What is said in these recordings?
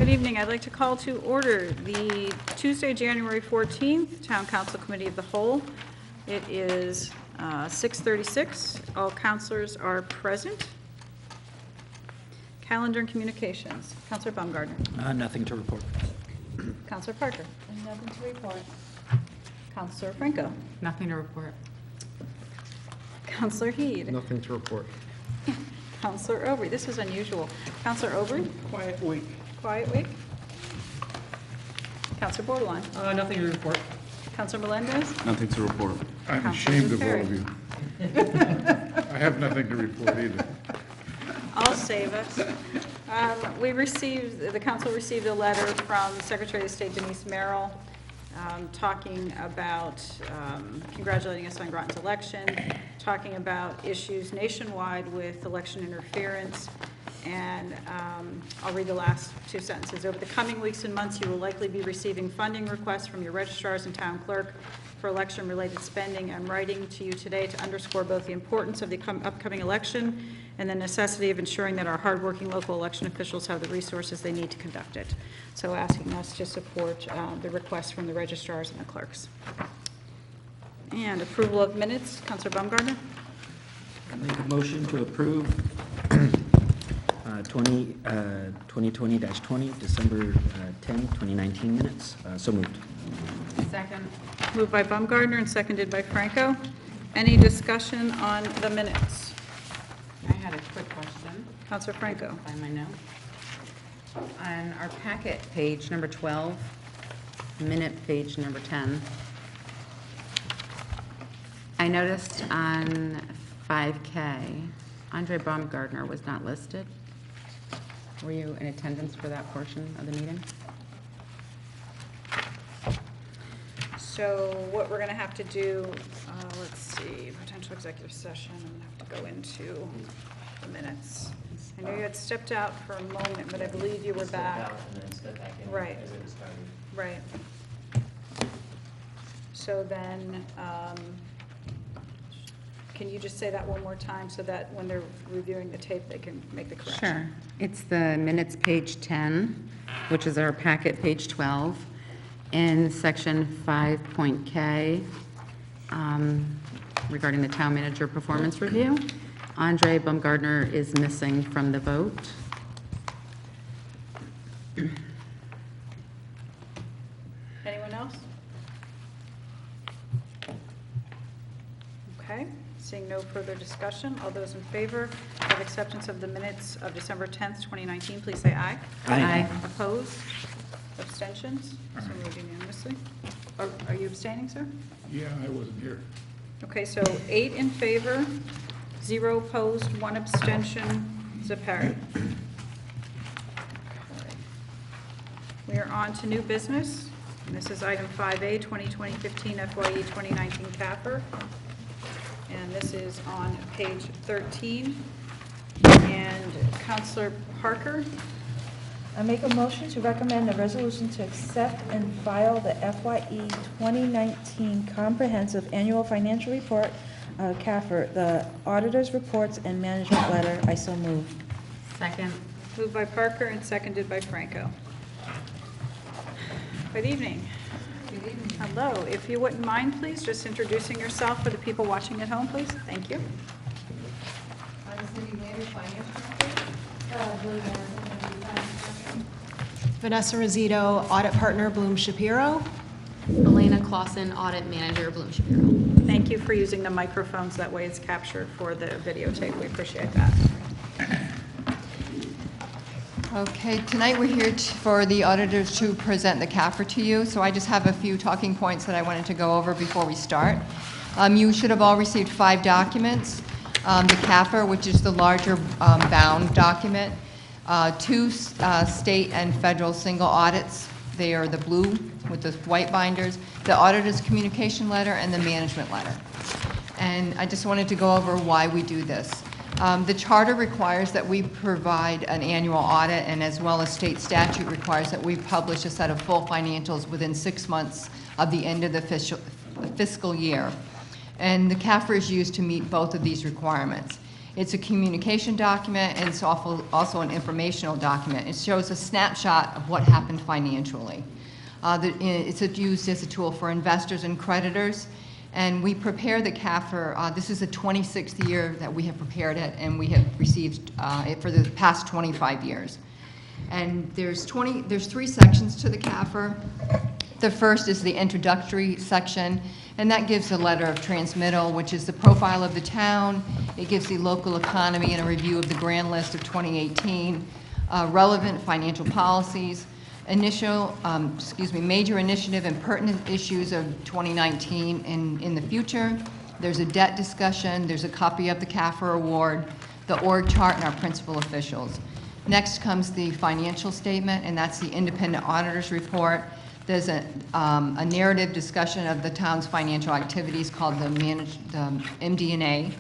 Good evening. I'd like to call to order the Tuesday, January 14th, Town Council Committee of the Whole. It is 6:36. All councilors are present. Calendar and communications. Councilor Baumgartner. Nothing to report. Councilor Parker. Nothing to report. Councilor Franco. Nothing to report. Councilor Heed. Nothing to report. Councilor Obrey. This is unusual. Councilor Obrey. Quiet week. Quiet week. Councilor Borderline. Nothing to report. Councilor Melendez. Nothing to report. I'm Councilor ashamed of all Perry. of you. I have nothing to report either. I'll save us. The council received a letter from Secretary of State Denise Merrill talking about, congratulating us on Groton's election, talking about issues nationwide with election interference, and I'll read the last two sentences. Over the coming weeks and months, you will likely be receiving funding requests from your registrars and town clerk for election-related spending. I'm writing to you today to underscore both the importance of the upcoming election and the necessity of ensuring that our hardworking local election officials have the resources they need to conduct it. So asking us to support the requests from the registrars and the clerks. And approval of minutes, Councilor Baumgartner. I make a motion to approve 2020-20, December 10, 2019 minutes. So moved. Second. Moved by Baumgartner and seconded by Franco. Any discussion on the minutes? I had a quick question. Councilor Franco. Find my note. On our packet, page number 12, minute page number 10, I noticed on 5K, Andre Baumgartner was not listed. Were you in attendance for that portion of the meeting? So what we're going to have to do, let's see, potential executive session, I'm going to have to go into the minutes. I know you had stepped out for a moment, but I believe you were back. And then step back in Right. as it was started. Right. So then, can you just say that one more time so that when they're reviewing the tape, they can make the correction? Sure. It's the minutes page 10, which is our packet page 12, in section 5.K, regarding the town manager performance review. Andre Baumgartner is missing from the vote. Anyone else? Okay, seeing no further discussion, all those in favor of acceptance of the minutes of December 10th, 2019, please say aye. Aye. Opposed? Abstentions? So moved unanimously. Are you abstaining, sir? Yeah, I wasn't here. Okay, so 8 in favor, 0 opposed, 1 abstention, zip carried. We are on to new business, and this is item 5A, 2020-15 FYE 2019 CAFR, and this is on page 13. And Councilor Parker. I make a motion to recommend a resolution to accept and file the FYE 2019 Comprehensive Annual Financial Report, CAFR, the auditor's reports and management letter. I so move. Second. Moved by Parker and seconded by Franco. Good evening. Good evening. Hello. If you wouldn't mind, please, just introducing yourself for the people watching at home, please. Thank you. I'm City Manager Finance Vanessa Rizzuto, Audit Partner, Bloom Shapiro. Elena Clausen, Audit Manager, Bloom Shapiro. Thank you for using the microphones. That way it's captured for the videotape. We appreciate that. Okay, tonight we're here for the auditors to present the CAFR to you, so I just have a few talking points that I wanted to go over before we start. You should have all received 5 documents. The CAFR, which is the larger bound document, 2 state and federal single audits. They are the blue with the white binders, the auditor's communication letter, and the management letter. And I just wanted to go over why we do this. The charter requires that we provide an annual audit, and as well as state statute requires that we publish a set of full financials within 6 months of the end of the fiscal year. And the CAFR is used to meet both of these requirements. It's a communication document, and it's also an informational document. It shows a snapshot of what happened financially. It's used as a tool for investors and creditors, and we prepare the CAFR. This is the 26th year that we have prepared it, and we have received it for the past 25 years. And there's 3 sections to the CAFR. The first is the introductory section, and that gives a letter of transmittal, which is the profile of the town. It gives the local economy and a review of the grand list of 2018, relevant financial policies, major initiative and pertinent issues of 2019 and in the future. There's a debt discussion. There's a copy of the CAFR award, the org chart, and our principal officials. Next comes the financial statement, and that's the independent auditor's report. There's a narrative discussion of the town's financial activities called the MD&A.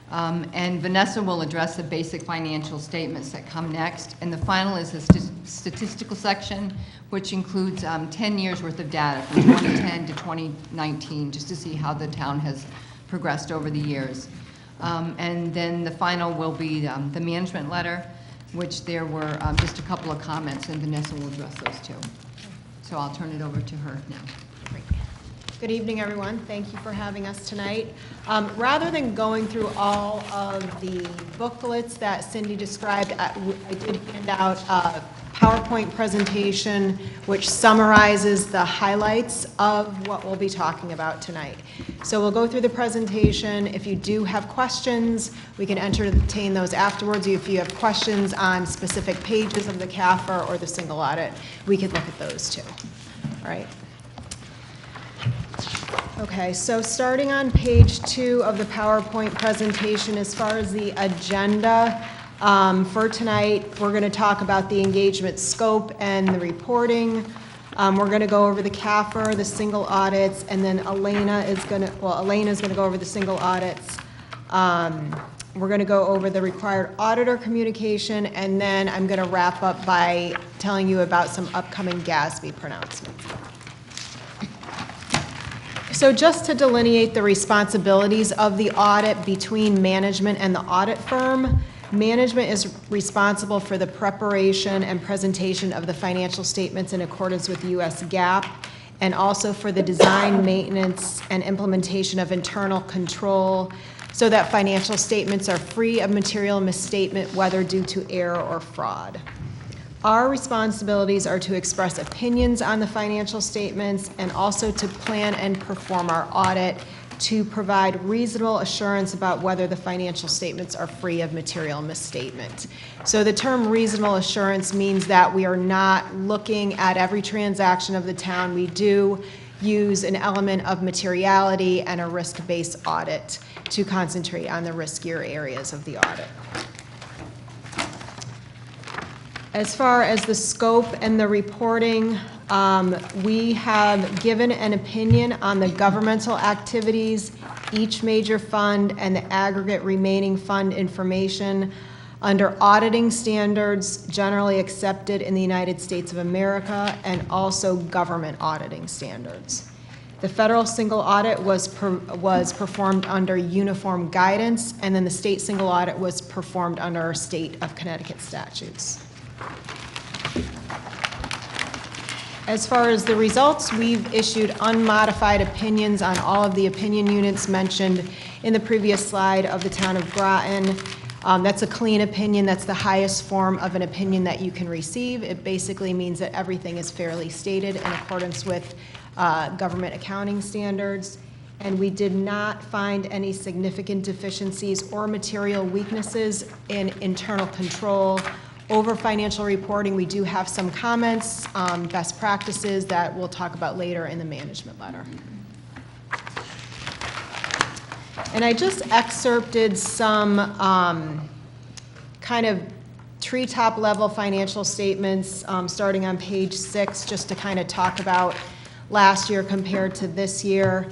And Vanessa will address the basic financial statements that come next. And the final is the statistical section, which includes 10 years worth of data from 2010 to 2019, just to see how the town has progressed over the years. And then the final will be the management letter, which there were just a couple of comments, and Vanessa will address those too. So I'll turn it over to her now. Great. Good evening, everyone. Thank you for having us tonight. Rather than going through all of the booklets that Cindy described, I did hand out a PowerPoint presentation which summarizes the highlights of what we'll be talking about tonight. So we'll go through the presentation. If you do have questions, we can entertain those afterwards. If you have questions on specific pages of the CAFR or the single audit, we could look at those too. All right. Okay, so starting on page 2 of the PowerPoint presentation, as far as the agenda for tonight, we're going to talk about the engagement scope and the reporting. We're going to go over the CAFR, the single audits, and then Elena's going to go over the single audits. We're going to go over the required auditor communication, and then I'm going to wrap up by telling you about some upcoming GASB pronouncements. So just to delineate the responsibilities of the audit between management and the audit firm, management is responsible for the preparation and presentation of the financial statements in accordance with U.S. GAAP, and also for the design, maintenance, and implementation of internal control so that financial statements are free of material misstatement, whether due to error or fraud. Our responsibilities are to express opinions on the financial statements and also to plan and perform our audit to provide reasonable assurance about whether the financial statements are free of material misstatement. So the term reasonable assurance means that we are not looking at every transaction of the town. We do use an element of materiality and a risk-based audit to concentrate on the riskier areas of the audit. As far as the scope and the reporting, we have given an opinion on the governmental activities, each major fund, and the aggregate remaining fund information under auditing standards generally accepted in the United States of America and also government auditing standards. The federal single audit was performed under uniform guidance, and then the state single audit was performed under our state of Connecticut statutes. As far as the results, we've issued unmodified opinions on all of the opinion units mentioned in the previous slide of the town of Groton. That's a clean opinion. That's the highest form of an opinion that you can receive. It basically means that everything is fairly stated in accordance with government accounting standards. And we did not find any significant deficiencies or material weaknesses in internal control. Over financial reporting, we do have some comments, best practices that we'll talk about later in the management letter. And I just excerpted some kind of treetop level financial statements starting on page 6, just to kind of talk about last year compared to this year.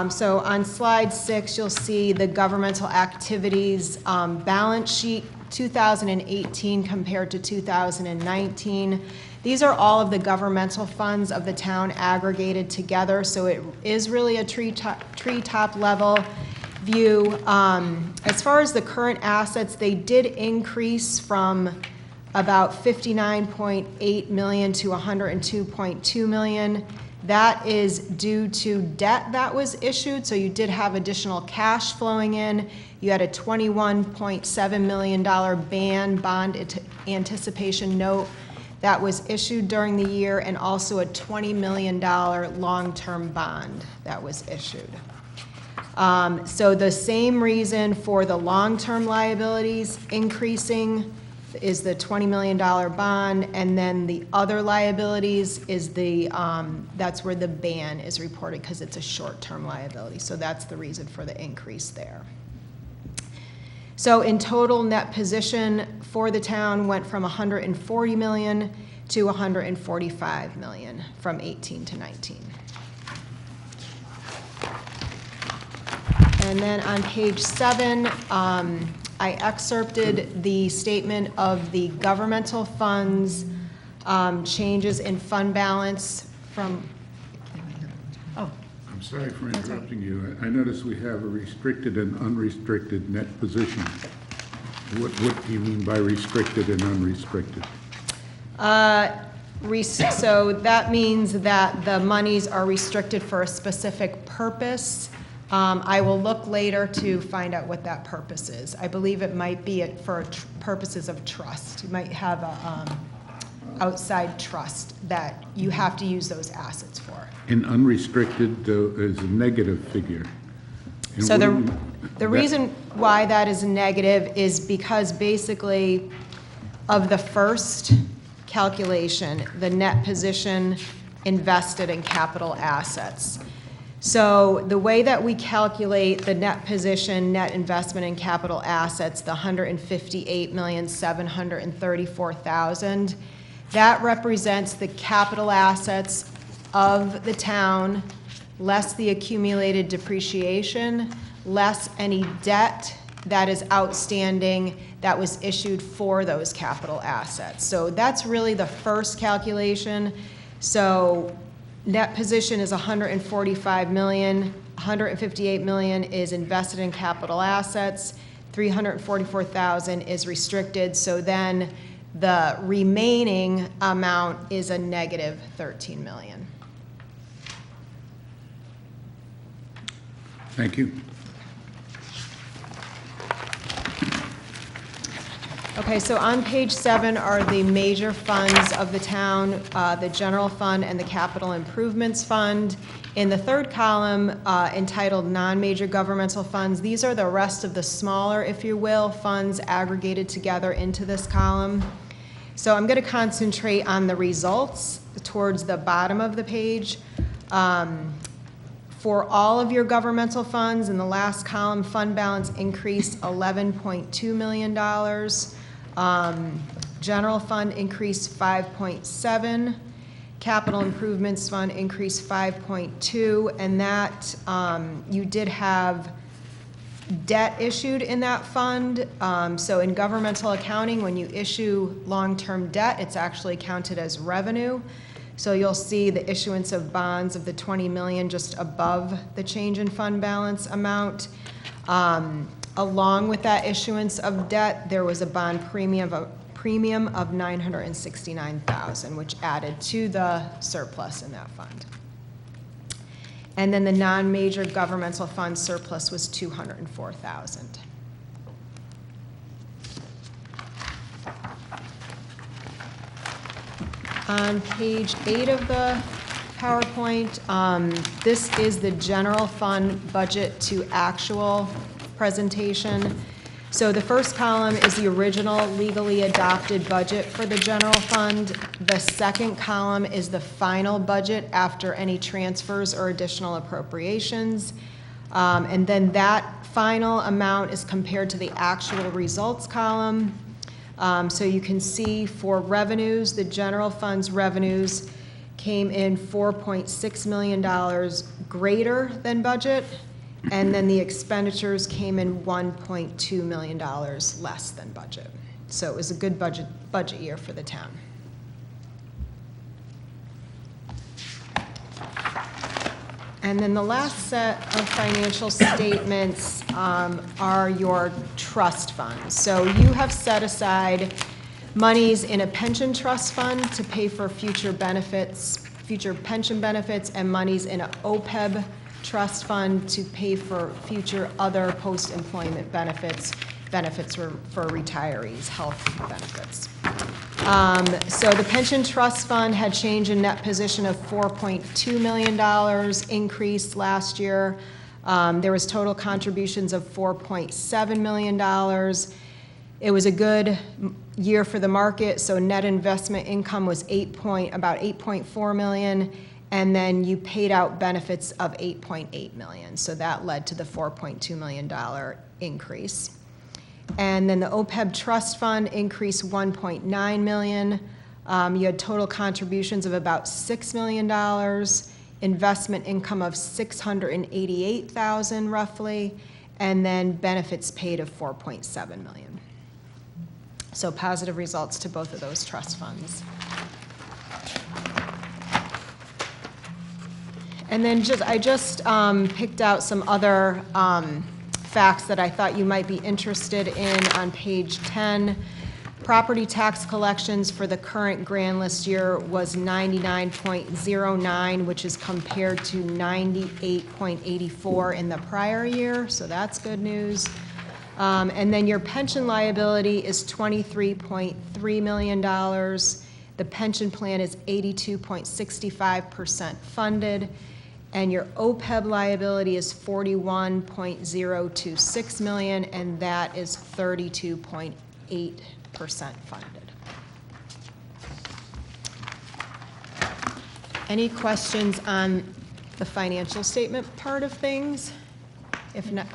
So on slide 6, you'll see the governmental activities balance sheet 2018 compared to 2019. These are all of the governmental funds of the town aggregated together, so it is really a treetop level. view, as far as the current assets, they did increase from about 59.8 million to 102.2 million. That is due to debt that was issued, so you did have additional cash flowing in. You had a $21.7 million bond anticipation note that was issued during the year, and also a $20 million long-term bond that was issued. So the same reason for the long-term liabilities increasing is the $20 million bond, and then the other liabilities is the, that's where the ban is reported, because it's a short-term liability. So that's the reason for the increase there. So in total, net position for the town went from 140 million to 145 million from 18 to 19. And then on page 7, I excerpted the statement of the governmental funds, changes in fund balance from, I'm sorry for interrupting you. I notice we have a restricted and unrestricted net position. What do you mean by restricted and unrestricted? So that means that the monies are restricted for a specific purpose. I will look later to find out what that purpose is. I believe it might be for purposes of trust. You might have a outside trust that you have to use those assets for. And unrestricted is a negative figure. And So what the reason why that is negative is because basically of the first calculation, the net position invested in capital assets. So the way that we calculate the net position, net investment in capital assets, the 158,734,000, that represents the capital assets of the town, less the accumulated depreciation, less any debt that is outstanding that was issued for those capital assets. So that's really the first calculation. So net position is 145 million, 158 million is invested in capital assets, 344,000 is restricted, so then the remaining amount is a negative 13 million. Thank you. Okay, so on page 7 are the major funds of the town, the general fund and the capital improvements fund. In the third column, entitled non-major governmental funds, these are the rest of the smaller, if you will, funds aggregated together into this column. So I'm going to concentrate on the results towards the bottom of the page. For all of your governmental funds, in the last column, fund balance increased $11.2 million. General fund increased 5.7, capital improvements fund increased 5.2, and that you did have debt issued in that fund. So in governmental accounting, when you issue long-term debt, it's actually counted as revenue. So you'll see the issuance of bonds of the 20 million just above the change in fund balance amount. Along with that issuance of debt, there was a bond premium of 969,000, which added to the surplus in that fund. And then the non-major governmental fund surplus was 204,000. On page 8 of the PowerPoint, this is the general fund budget to actual presentation. So the first column is the original legally adopted budget for the general fund. The second column is the final budget after any transfers or additional appropriations. And then that final amount is compared to the actual results column. So you can see for revenues, the general fund's revenues came in $4.6 million greater than budget, and then the expenditures came in $1.2 million less than budget. So it was a good budget year for the town. And then the last set of financial statements are your trust funds. So you have set aside monies in a pension trust fund to pay for future benefits, future pension benefits, and monies in an OPEB trust fund to pay for future other post-employment benefits for retirees, health benefits. So the pension trust fund had changed in net position of $4.2 million increase last year. There was total contributions of $4.7 million. It was a good year for the market, so net investment income was about $8.4 million, and then you paid out benefits of $8.8 million. So that led to the $4.2 million increase. And then the OPEB trust fund increased $1.9 million. You had total contributions of about $6 million, investment income of $688,000 roughly, and then benefits paid of $4.7 million. So positive results to both of those trust funds. And then I just picked out some other facts that I thought you might be interested in on page 10. Property tax collections for the current grand list year was 99.09, which is compared to 98.84 in the prior year, so that's good news. And then your pension liability is $23.3 million. The pension plan is 82.65% funded. And your OPEB liability is $41.026 million, and that is 32.8% funded. Any questions on the financial statement part of things? If not,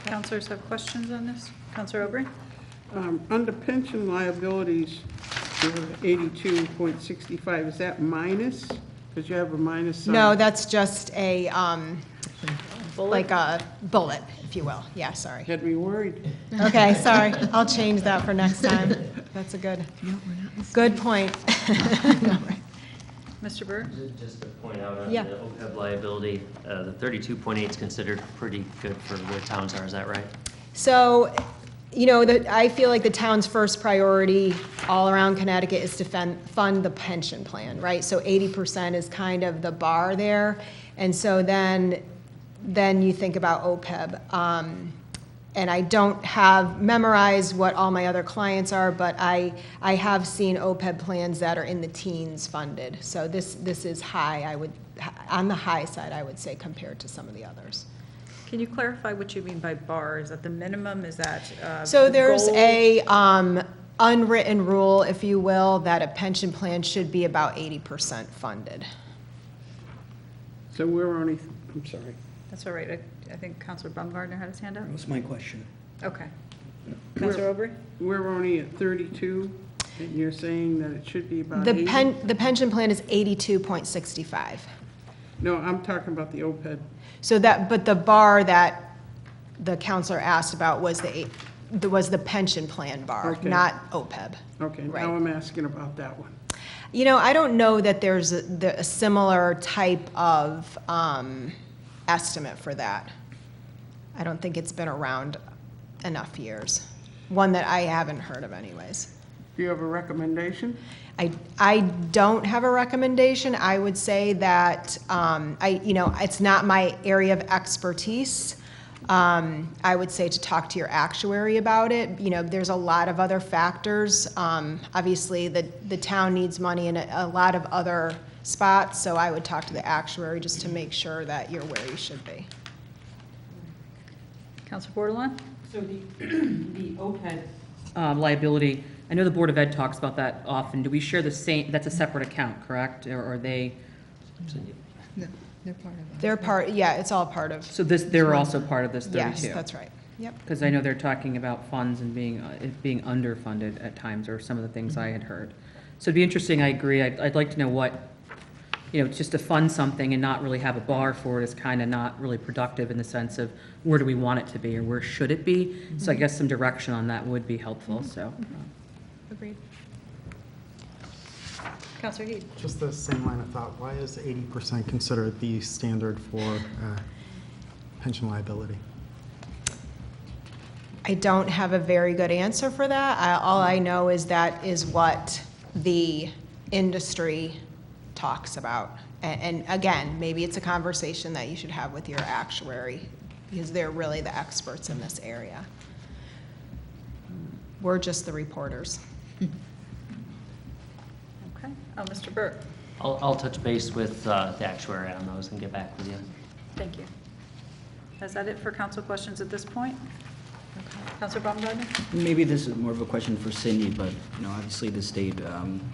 Counselors have questions on this? Counselor Aubrey? Under pension liabilities, 82.65, is that minus? Because you have a minus sign. no, that's just a, like a bullet, if you will. Yeah, sorry. Had me worried. Okay, sorry. I'll change that for next time. That's a good point. Mr. Burr? Just to point out on Yeah. the OPEB liability, the 32.8 is considered pretty good for where towns are, is that right? So, I feel like the town's first priority all around Connecticut is to fund the pension plan, right? So 80% is kind of the bar there. And so then you think about OPEB. And I don't have memorized what all my other clients are, but I have seen OPEB plans that are in the teens funded. So this is high, on the high side, I would say, compared to some of the others. Can you clarify what you mean by bar? Is that the minimum? Is that So the there's goal? a unwritten rule, if you will, that a pension plan should be about 80% funded. So we're only, I'm sorry. That's all right. I think Counselor Baumgartner had his hand up. That was my question. Okay. Counselor Aubrey? We're only at 32, and you're saying that it should be about The 80? the pension plan is 82.65. No, I'm talking about the OPEB. So but the bar that the counselor asked about was the pension plan bar, Okay. not OPEB. Okay, Right. now I'm asking about that one. I don't know that there's a similar type of estimate for that. I don't think it's been around enough years. One that I haven't heard of anyways. Do you have a recommendation? I don't have a recommendation. I would say that, it's not my area of expertise. I would say to talk to your actuary about it. There's a lot of other factors. Obviously, the town needs money in a lot of other spots, so I would talk to the actuary just to make sure that you're where you should be. Counselor Bordelon? So the OPEB liability, I know the Board of Ed talks about that often. Do we share the same, that's a separate account, correct? Or are they, No, they're part of it. They're part, yeah, it's all part of, so they're also part of this 32? yes, that's right. Yep. Because I know they're talking about funds and it being underfunded at times, or some of the things I had heard. So it'd be interesting, I agree. I'd like to know what, just to fund something and not really have a bar for it is kind of not really productive in the sense of where do we want it to be or where should it be? So I guess some direction on that would be helpful, so. Agreed. Counselor Heed? Just the same line of thought. Why is 80% considered the standard for pension liability? I don't have a very good answer for that. All I know is that is what the industry talks about. And again, maybe it's a conversation that you should have with your actuary, because they're really the experts in this area. We're just the reporters. Okay. Oh, Mr. Burt. I'll touch base with the actuary on those and get back with you. Thank you. Is that it for council questions at this point? Councilor Baumgartner? Maybe this is more of a question for Cindy, but, obviously the state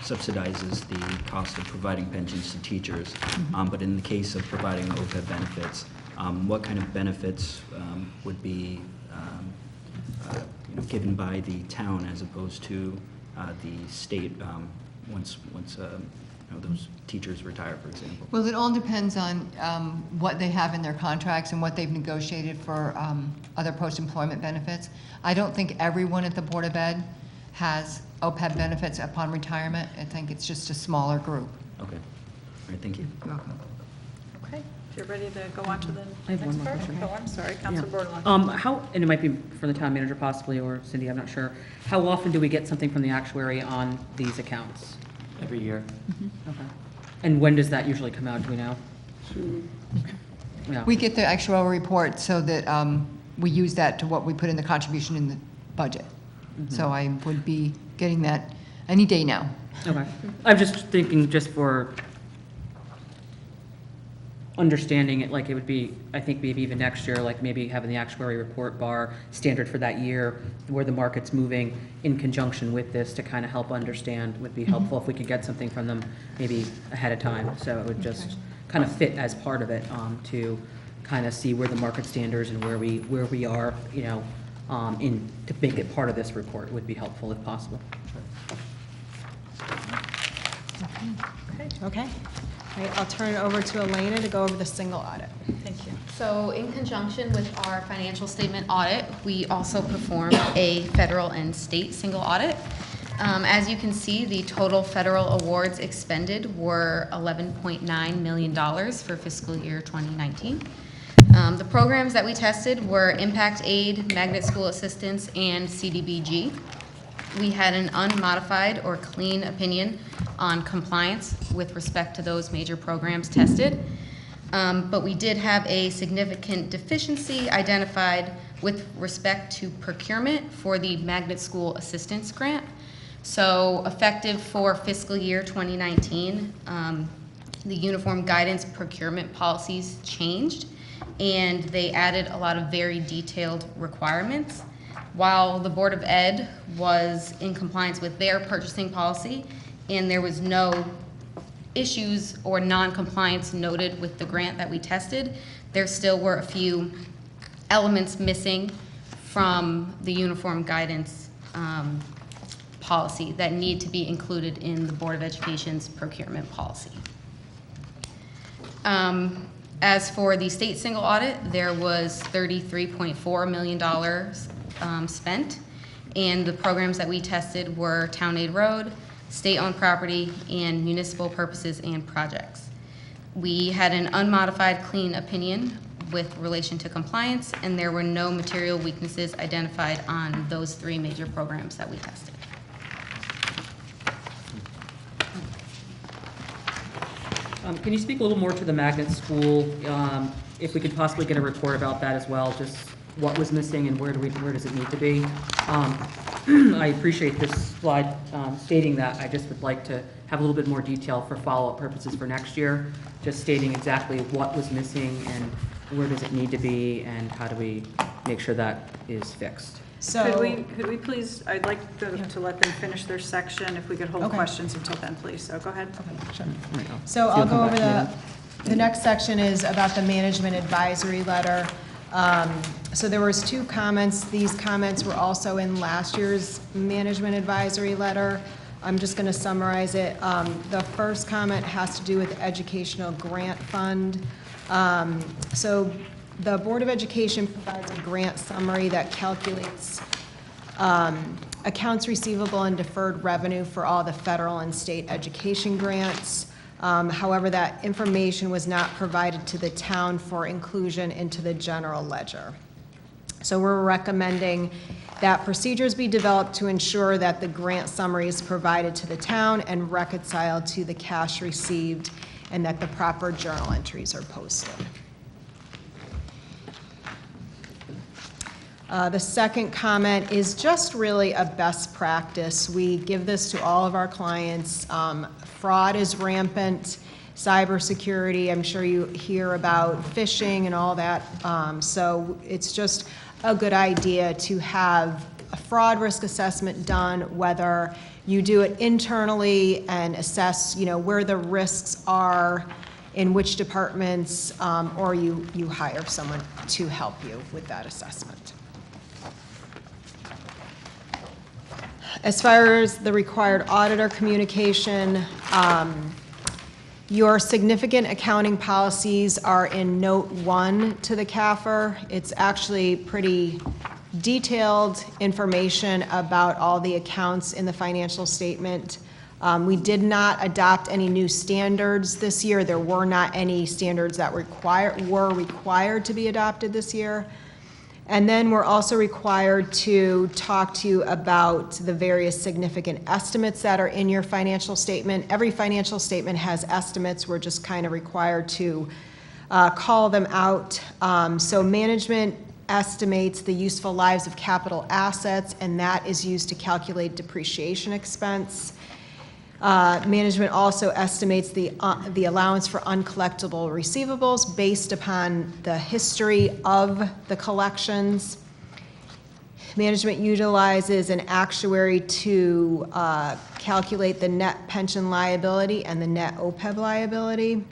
subsidizes the cost of providing pensions to teachers. But in the case of providing OPEB benefits, what kind of benefits would be given by the town as opposed to the state once those teachers retire, for example? Well, it all depends on what they have in their contracts and what they've negotiated for other post-employment benefits. I don't think everyone at the Board of Ed has OPEB benefits upon retirement. I think it's just a smaller group. Okay. All right, thank you. You're welcome. Okay. If you're ready to go on to the I have next one more part. question. Oh, I'm sorry, Councilor Bordelon. How, and it might be for the town manager possibly, or Cindy, I'm not sure. How often do we get something from the actuary on these accounts? Every year. Okay. And when does that usually come out, do we know? Yeah. We get the actual report so that we use that to what we put in the contribution in the budget. So I would be getting that any day now. Okay. I'm just thinking just for understanding it, like it would be, I think maybe even next year, like maybe having the actuary report bar standard for that year, where the market's moving in conjunction with this to kind of help understand would be helpful if we could get something from them maybe ahead of time. So it would just kind of fit as part of it to kind of see where the market standards and where we are, to make it part of this report would be helpful if possible. Okay. All right, I'll turn it over to Elena to go over the single audit. Thank you. So in conjunction with our financial statement audit, we also perform a federal and state single audit. As you can see, the total federal awards expended were $11.9 million for fiscal year 2019. The programs that we tested were Impact Aid, Magnet School Assistance, and CDBG. We had an unmodified or clean opinion on compliance with respect to those major programs tested. But we did have a significant deficiency identified with respect to procurement for the Magnet School Assistance Grant. So effective for fiscal year 2019, the uniform guidance procurement policies changed, and they added a lot of very detailed requirements. While the Board of Ed was in compliance with their purchasing policy, and there was no issues or non-compliance noted with the grant that we tested, there still were a few elements missing from the uniform guidance policy that need to be included in the Board of Education's procurement policy. As for the state single audit, there was $33.4 million spent, and the programs that we tested were Town Aid Road, state-owned property, and municipal purposes and projects. We had an unmodified clean opinion with relation to compliance, and there were no material weaknesses identified on those three major programs that we tested. Can you speak a little more to the Magnet School? If we could possibly get a report about that as well, just what was missing and where does it need to be? I appreciate this slide stating that. I just would like to have a little bit more detail for follow-up purposes for next year, just stating exactly what was missing and where does it need to be and how do we make sure that is fixed. So, Could we please, I'd like to let them finish their section, if we could hold Okay. questions until then, please. So go ahead. So I'll go over the next section is about the management advisory letter. So there was 2 comments. These comments were also in last year's management advisory letter. I'm just going to summarize it. The first comment has to do with the educational grant fund. So the Board of Education provides a grant summary that calculates accounts receivable and deferred revenue for all the federal and state education grants. However, that information was not provided to the town for inclusion into the general ledger. So we're recommending that procedures be developed to ensure that the grant summary is provided to the town and reconciled to the cash received, and that the proper journal entries are posted. The second comment is just really a best practice. We give this to all of our clients. Fraud is rampant, cybersecurity, I'm sure you hear about phishing and all that. So it's just a good idea to have a fraud risk assessment done, whether you do it internally and assess, where the risks are in which departments, or you hire someone to help you with that assessment. As far as the required auditor communication, your significant accounting policies are in Note 1 to the CAFR. It's actually pretty detailed information about all the accounts in the financial statement. We did not adopt any new standards this year. There were not any standards that were required to be adopted this year. And then we're also required to talk to you about the various significant estimates that are in your financial statement. Every financial statement has estimates. We're just kind of required to call them out. So management estimates the useful lives of capital assets, and that is used to calculate depreciation expense. Management also estimates the allowance for uncollectible receivables based upon the history of the collections. Management utilizes an actuary to calculate the net pension liability and the net OPEB liability.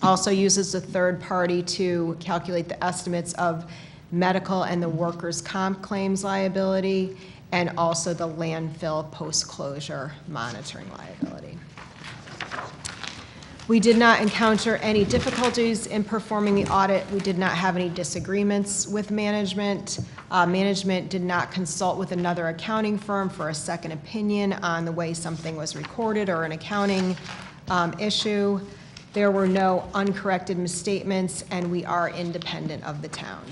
Also uses a third party to calculate the estimates of medical and the workers' comp claims liability, and also the landfill post-closure monitoring liability. We did not encounter any difficulties in performing the audit. We did not have any disagreements with management. Management did not consult with another accounting firm for a second opinion on the way something was recorded or an accounting issue. There were no uncorrected misstatements, and we are independent of the town.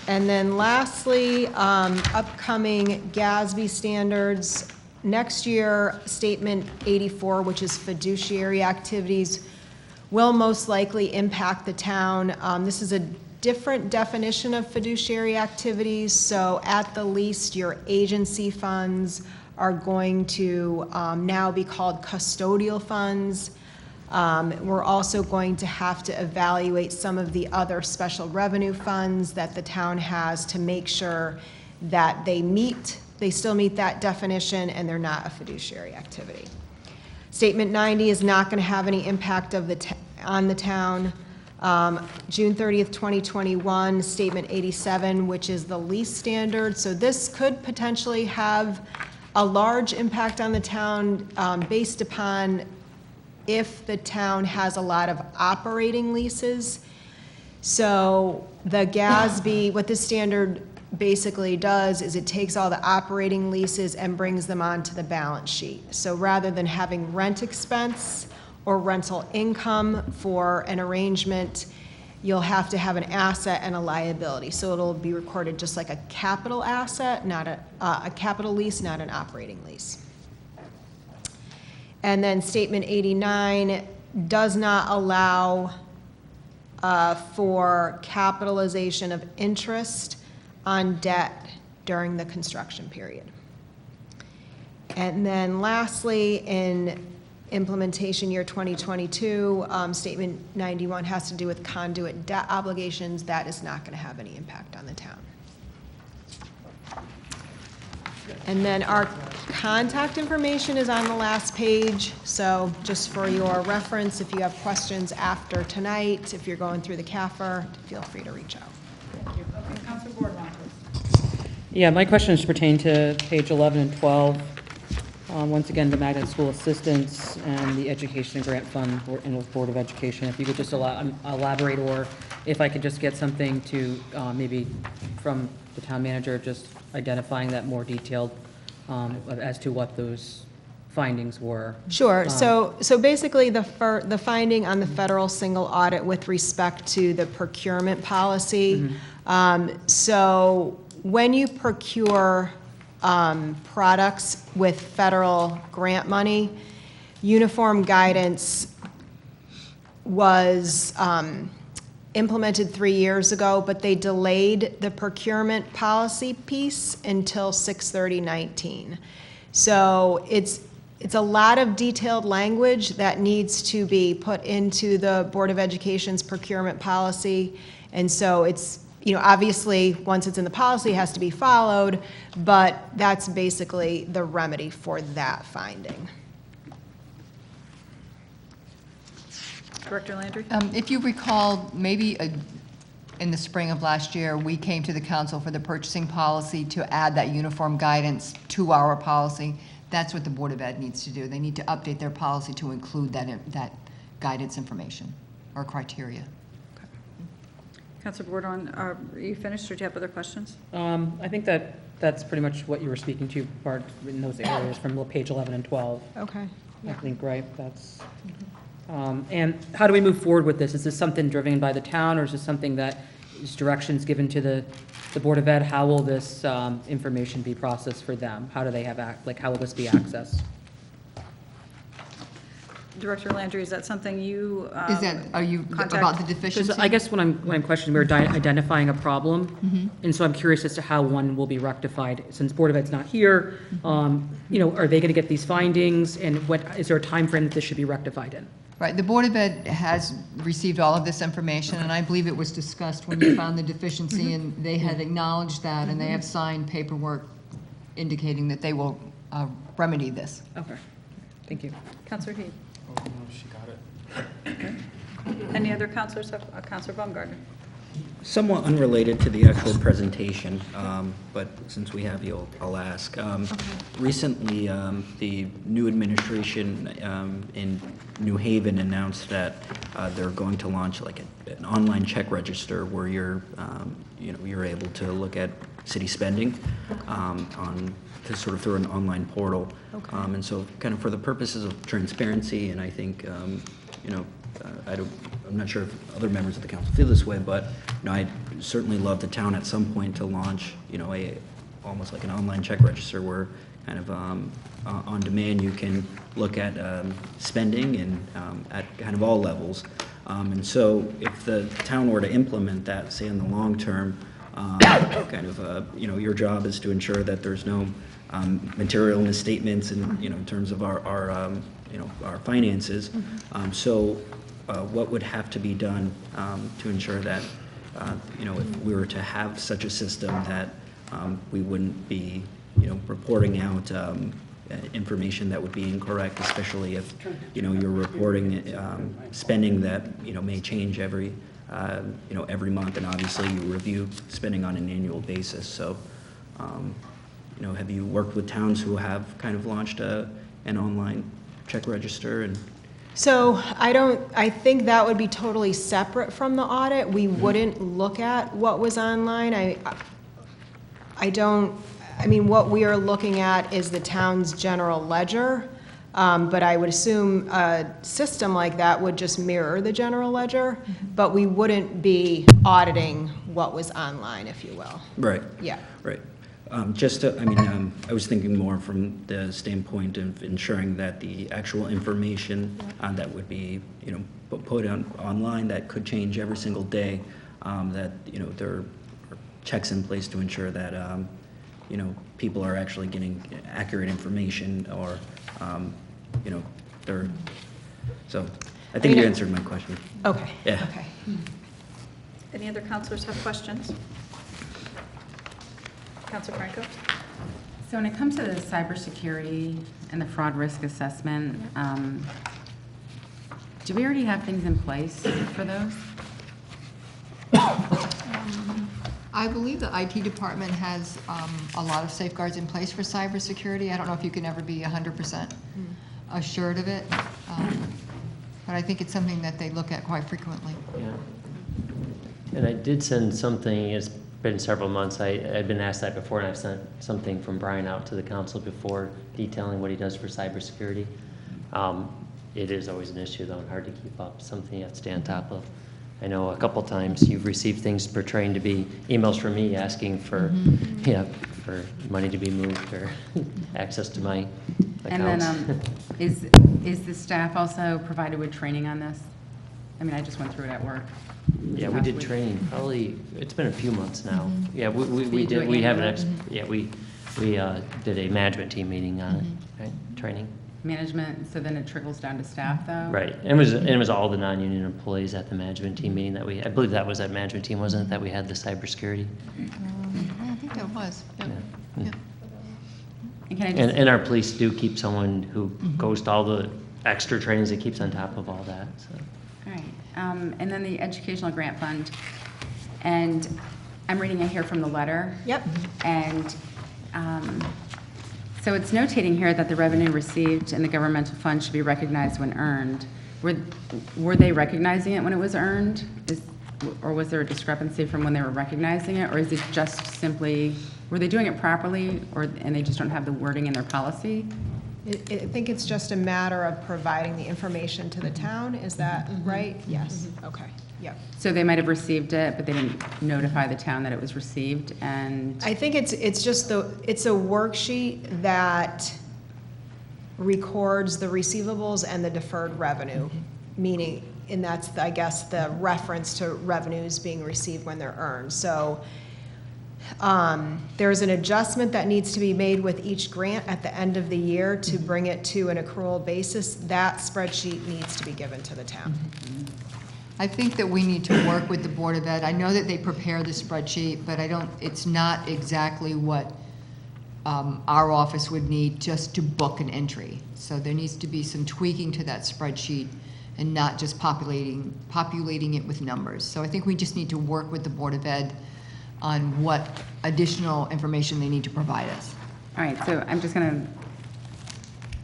And then lastly, upcoming GASB standards. Next year, Statement 84, which is fiduciary activities, will most likely impact the town. This is a different definition of fiduciary activities, so at the least, your agency funds are going to now be called custodial funds. We're also going to have to evaluate some of the other special revenue funds that the town has to make sure that they still meet that definition and they're not a fiduciary activity. Statement 90 is not going to have any impact on the town. June 30th, 2021, Statement 87, which is the lease standard. So this could potentially have a large impact on the town based upon if the town has a lot of operating leases. So the GASB, what this standard basically does is it takes all the operating leases and brings them onto the balance sheet. So rather than having rent expense or rental income for an arrangement, you'll have to have an asset and a liability. So it'll be recorded just like a capital asset, not a capital lease, not an operating lease. And then Statement 89 does not allow for capitalization of interest on debt during the construction period. And then lastly, in implementation year 2022, Statement 91 has to do with conduit debt obligations. That is not going to have any impact on the town. And then our contact information is on the last page. So just for your reference, if you have questions after tonight, if you're going through the CAFR, feel free to reach out. Thank you. Okay, Councilor Boardman, please. Yeah, my questions pertain to page 11 and 12. Once again, the Magnet School Assistance and the Education Grant Fund and the Board of Education. If you could just elaborate, or if I could just get something to maybe from the town manager, just identifying that more detailed as to what those findings were. Sure. So basically, the finding on the federal single audit with respect to the procurement policy. So when you procure products with federal grant money, uniform guidance was implemented 3 years ago, but they delayed the procurement policy piece until 6/30/19. So it's a lot of detailed language that needs to be put into the Board of Education's procurement policy. And so it's, obviously, once it's in the policy, it has to be followed, but that's basically the remedy for that finding. Director Landry? If you recall, maybe in the spring of last year, we came to the council for the purchasing policy to add that uniform guidance to our policy. That's what the Board of Ed needs to do. They need to update their policy to include that guidance information or criteria. Councilor Bordon, are you finished, or do you have other questions? I think that's pretty much what you were speaking to, part in those areas from page 11 and 12. Okay. I think, right, that's, and how do we move forward with this? Is this something driven by the town, or is this something that is directions given to the Board of Ed? How will this information be processed for them? How do they have, how will this be accessed? Director Landry, is that something you Are you about the deficiency? I guess when I'm questioning, we're identifying a problem, and so I'm curious as to how one will be rectified. Since Board of Ed's not here, are they going to get these findings, and is there a time frame that this should be rectified in? Right, the Board of Ed has received all of this information, and I believe it was discussed when you found the deficiency, and they had acknowledged that, and they have signed paperwork indicating that they will remedy this. Okay, thank you. Councilor Heed? Oh, no, she got it. Any other councilors? Councilor Baumgartner? Somewhat unrelated to the actual presentation, but since we have you, I'll ask. Recently, the new administration in New Haven announced that they're going to launch like an online check register where you're able to look at city spending sort of through an online portal. And so kind of for the purposes of transparency, and I think, I'm not sure if other members of the council feel this way, but I'd certainly love the town at some point to launch, almost like an online check register where kind of on demand you can look at spending and at kind of all levels. And so if the town were to implement that, say in the long term, your job is to ensure that there's no material misstatements in terms of our finances. So what would have to be done to ensure that if we were to have such a system that we wouldn't be reporting out information that would be incorrect, especially if you're reporting spending that may change every month, and obviously you review spending on an annual basis. So have you worked with towns who have kind of launched an online check register? And So I think that would be totally separate from the audit. We wouldn't look at what was online. What we are looking at is the town's general ledger, but I would assume a system like that would just mirror the general ledger, but we wouldn't be auditing what was online, if you will. Right. Yeah. Right. I was thinking more from the standpoint of ensuring that the actual information that would be, put online that could change every single day, that, there are checks in place to ensure that, people are actually getting accurate information, or, so I think you answered my question. Okay. Yeah. Okay. Any other councilors have questions? Councilor Franco? So when it comes to the cybersecurity and the fraud risk assessment, do we already have things in place for those? I believe the IT department has a lot of safeguards in place for cybersecurity. I don't know if you can ever be 100% assured of it, but I think it's something that they look at quite frequently. Yeah. And I did send something as been several months. I've been asked that before, and I've sent something from Brian out to the council before detailing what he does for cybersecurity. It is always an issue, though, and hard to keep up, something you have to stay on top of. I know a couple times you've received things portraying to be emails from me asking for, for money to be moved or access to my accounts. And then, is the staff also provided with training on this? I mean, I just went through it at work. Yeah, we did training, probably, it's been a few months now. Yeah, So we you do did, it we have annually? we did a management team meeting on it, right, training. Management, so then it trickles down to staff, though? Right, and it was all the non-union employees at the management team meeting that I believe that was that management team, wasn't it, that we had the cybersecurity? I think that was. Yep. Yeah. Yep. And can I just, And our police do keep someone who goes to all the extra trainings, that keeps on top of all that, so. all right, and then the educational grant fund, and I'm reading it here from the letter. Yep. And so it's notating here that the revenue received in the governmental fund should be recognized when earned. Were they recognizing it when it was earned? Or was there a discrepancy from when they were recognizing it? Or is it just simply, were they doing it properly, and they just don't have the wording in their policy? I think it's just a matter of providing the information to the town, is that right? Yes, okay, yep. So they might have received it, but they didn't notify the town that it was received, and, I think it's just it's a worksheet that records the receivables and the deferred revenue, meaning, and that's, I guess, the reference to revenues being received when they're earned. So there's an adjustment that needs to be made with each grant at the end of the year to bring it to an accrual basis. That spreadsheet needs to be given to the town. I think that we need to work with the Board of Ed. I know that they prepare the spreadsheet, but it's not exactly what our office would need just to book an entry. So there needs to be some tweaking to that spreadsheet and not just populating it with numbers. So I think we just need to work with the Board of Ed on what additional information they need to provide us. all right, so I'm just gonna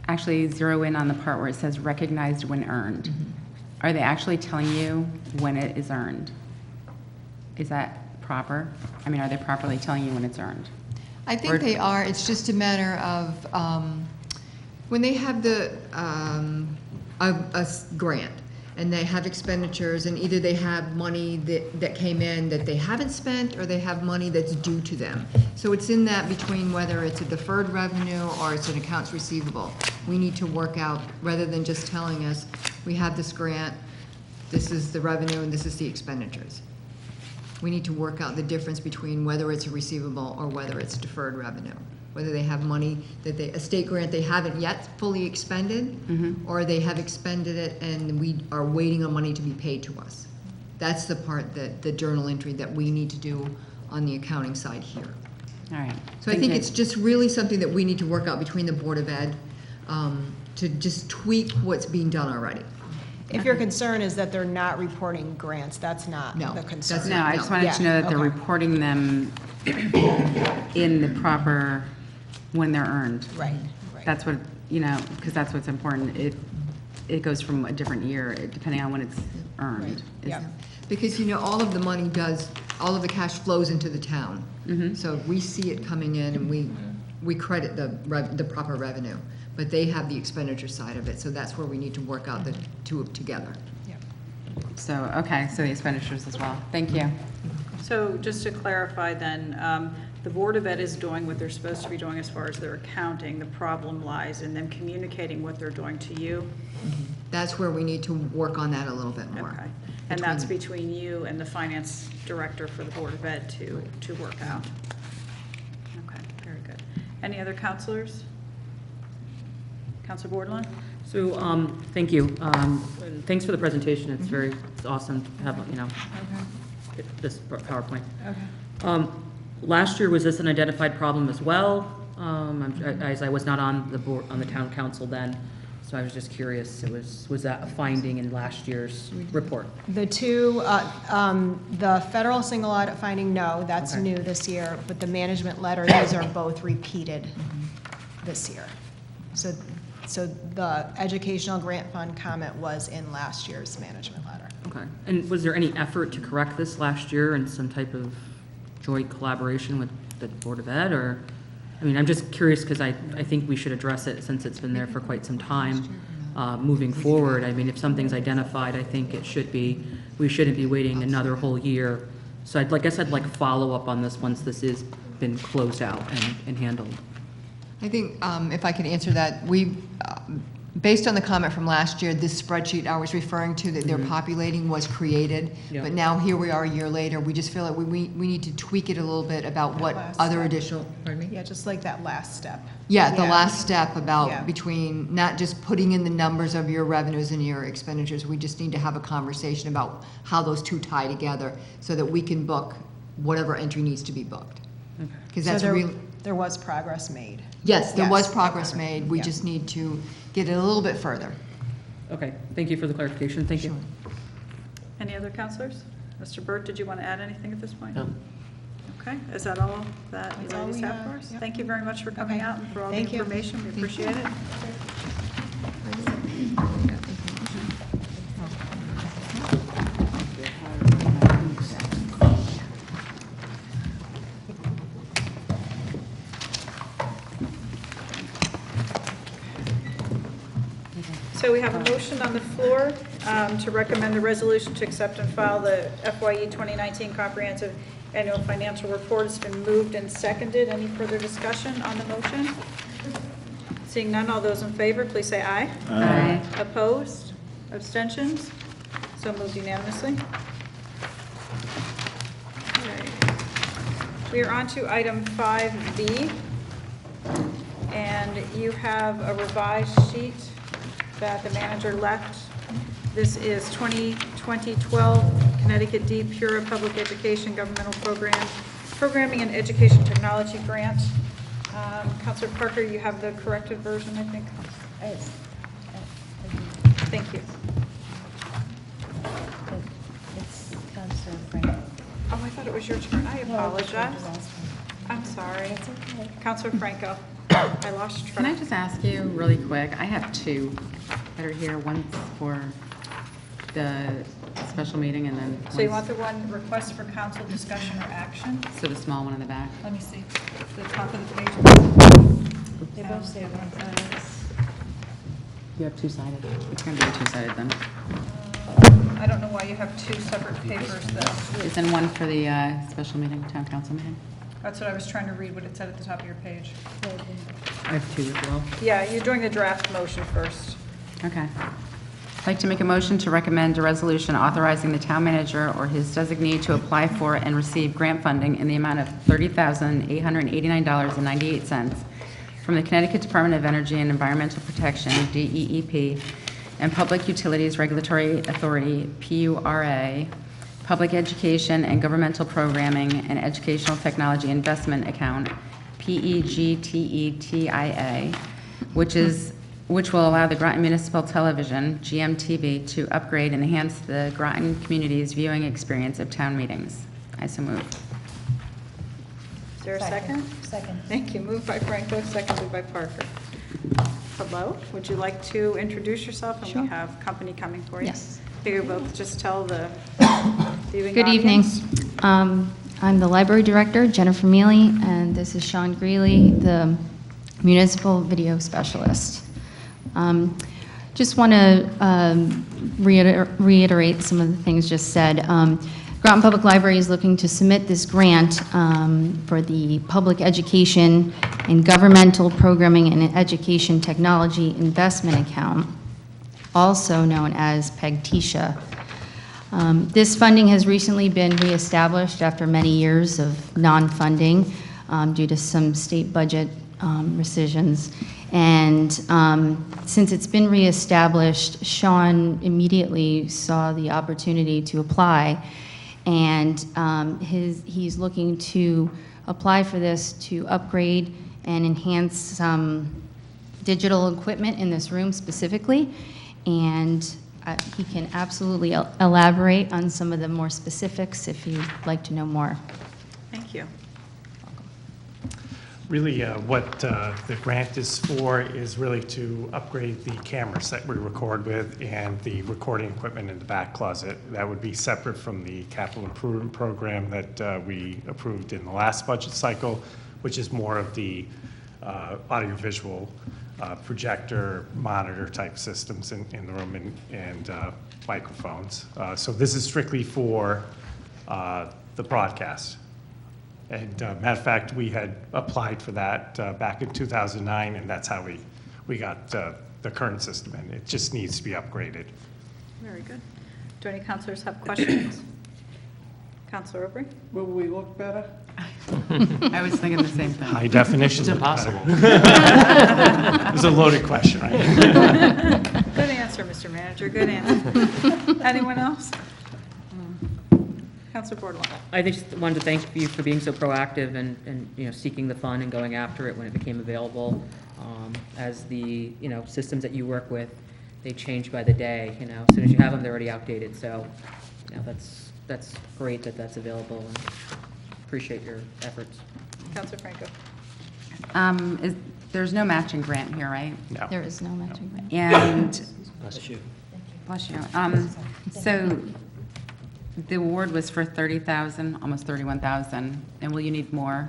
actually zero in on the part where it says recognized when earned. Are they actually telling you when it is earned? Is that proper? I mean, are they properly telling you when it's earned? I think they are. It's just a matter of when they have a grant and they have expenditures, and either they have money that came in that they haven't spent, or they have money that's due to them. So it's in that between whether it's a deferred revenue or it's an accounts receivable. We need to work out, rather than just telling us, we have this grant, this is the revenue, and this is the expenditures. We need to work out the difference between whether it's a receivable or whether it's deferred revenue. Whether they have money a state grant they haven't yet fully expended, or they have expended it and we are waiting on money to be paid to us. That's the part the journal entry that we need to do on the accounting side here. All right. So I think it's just really something that we need to work out between the Board of Ed to just tweak what's being done already. If your concern is that they're not reporting grants, that's not No, the concern. that's No, I just wanted to know that they're okay. reporting them in the proper, when they're earned. Right, right. That's what, because that's what's important. It goes from a different year, depending on when it's earned. Yep. Because, all of the money all of the cash flows into the town. So we see it coming in and we credit the proper revenue. But they have the expenditure side of it, so that's where we need to work out the two together. Yep. So, okay, so the expenditures as well. Thank you. So just to clarify then, the Board of Ed is doing what they're supposed to be doing as far as their accounting. The problem lies in them communicating what they're doing to you? That's where we need to work on that a little bit more. Okay. And that's between you and the finance director for the Board of Ed to work out? Okay, very good. Any other counselors? Counselor Bordelon? So, thank you. Thanks for the presentation. It's awesome to have, get this PowerPoint. Okay. Last year, was this an identified problem as well? As I was not on the board, on the town council then, so I was just curious, was that a finding in last year's report? The two, the federal single audit finding, no, that's Okay. new this year, but the management letter, these are both repeated this year. So the educational grant fund comment was in last year's management letter. Okay. And was there any effort to correct this last year in some type of joint collaboration with the Board of Ed, or, I mean, I'm just curious because I think we should address it since it's been there for quite some time. Moving forward, I mean, if something's identified, I think it should be, we shouldn't be waiting another whole year. So I guess I'd like follow up on this once this is been closed out and handled. I think if I could answer that, we, based on the comment from last year, this spreadsheet I was referring to that they're populating was created. Yeah. But now here we are a year later, we just feel like we need to tweak it a little bit about what last other step. additional, pardon me? Yeah, just like that last step. Yeah, the Yeah. last step about Yeah. between not just putting in the numbers of your revenues and your expenditures, we just need to have a conversation about how those two tie together so that we can book whatever entry needs to be booked. Because that's So real. there was progress made. Yes, there was Yes. progress made. We Yeah. just need to get it a little bit further. Okay, thank you for the clarification. Thank you. Any other counselors? Mr. Burt, did you want to add anything at this point? No. Okay, is that all that you That's all ladies we have have, for us? yep. Thank you very much for coming Okay. out and for all the Thank you. information. We appreciate it. So we have a motion on the floor to recommend the resolution to accept and file the FYE 2019 Comprehensive Annual Financial Report. It's been moved and seconded. Any further discussion on the motion? Seeing none, all those in favor, please say aye. Aye. Opposed? Abstentions? So moved unanimously. Okay. We are on to item 5B, and you have a revised sheet that the manager left. This is 2012 Connecticut D Pura Public Education Governmental Programming and Education Technology Grant. Counselor Parker, you have the corrected version, I think. Thank you. It's Counselor Franco. Oh, I thought it was your turn. I apologize. I'm sorry. It's okay. Counselor Franco, I lost track. Can I just ask you really quick? I have two that are here. One's for the special meeting and then. So you one's- want the one request for council discussion or action? So the small one in the back. Let me see, the top of the page. They both say one time. You have two-sided. It's going to be a two-sided then. I don't know why you have two separate papers though. Is then one for the special meeting, town council meeting? That's what I was trying to read, what it said at the top of your page. I have two as well. Yeah, you're doing the draft motion first. Okay. I'd like to make a motion to recommend a resolution authorizing the town manager or his designee to apply for and receive grant funding in the amount of $30,889.98 from the Connecticut Department of Energy and Environmental Protection, DEEP, and Public Utilities Regulatory Authority, PURA, Public Education and Governmental Programming and Educational Technology Investment Account, PEGTETIA, which will allow the Groton Municipal Television, GMTV, to upgrade and enhance the Groton community's viewing experience of town meetings. I so move. Is there a second? Second. Thank you. Moved by Franco, seconded by Parker. Hello, would you like to introduce yourself? And we have company coming for you. Yes. You both just tell the viewing Good evening. audience. I'm the library director, Jennifer Mealy, and this is Sean Greeley, the municipal video specialist. Just want to reiterate some of the things just said. Groton Public Library is looking to submit this grant for the Public Education and Governmental Programming and Education Technology Investment Account, also known as PEGTESHA. This funding has recently been reestablished after many years of non-funding due to some state budget rescissions. And since it's been reestablished, Sean immediately saw the opportunity to apply. And he's looking to apply for this to upgrade and enhance some digital equipment in this room specifically. And he can absolutely elaborate on some of the more specifics if you'd like to know more. Thank you. Really, what the grant is for is really to upgrade the cameras that we record with and the recording equipment in the back closet. That would be separate from the capital improvement program that we approved in the last budget cycle, which is more of the audiovisual projector, monitor type systems in the room and microphones. So this is strictly for the broadcast. And matter of fact, we had applied for that back in 2009, and that's how we got the current system, and it just needs to be upgraded. Very good. Do any counselors have questions? Counselor Aubrey? Will we look better? I was thinking the same thing. High definition. It's impossible. It was a loaded question, right? Good answer, Mr. Manager, good answer. Anyone else? Counselor Bordelon? I just wanted to thank you for being so proactive and seeking the fund and going after it when it became available. As the, systems that you work with, they change by the day, As soon as you have them, they're already outdated. So, that's great that that's available, and appreciate your efforts. Counselor Franco? There's no matching grant here, right? No. There is no matching grant. And, Bless you. bless you. So the award was for 30,000, almost 31,000, and will you need more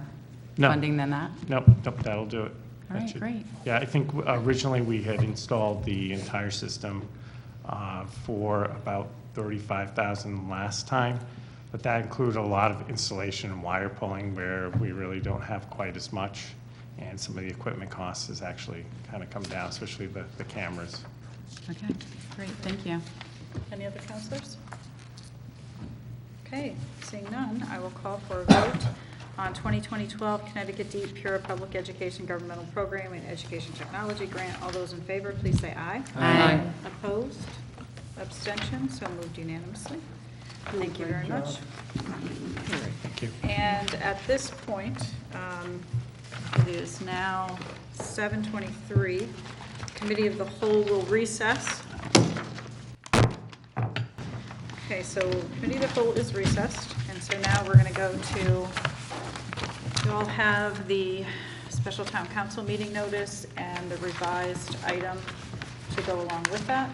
No. funding than that? Nope, that'll do it. All That right, should- great. Yeah, I think originally we had installed the entire system for about 35,000 last time, but that included a lot of installation and wire pulling where we really don't have quite as much, and some of the equipment costs has actually kind of come down, especially the cameras. Okay, great, thank you. Any other counselors? Okay, seeing none, I will call for a vote on 2012 Connecticut Deep Pure Public Education Governmental Program and Education Technology Grant. All those in favor, please say aye. Aye. Opposed? Abstentions? So moved unanimously. Thank you very much. Thank you. And at this point, it is now 7:23. Committee of the Whole will recess. Okay, so Committee of the Whole is recessed, and so now we're going to go to, you all have the special town council meeting notice and the revised item to go along with that.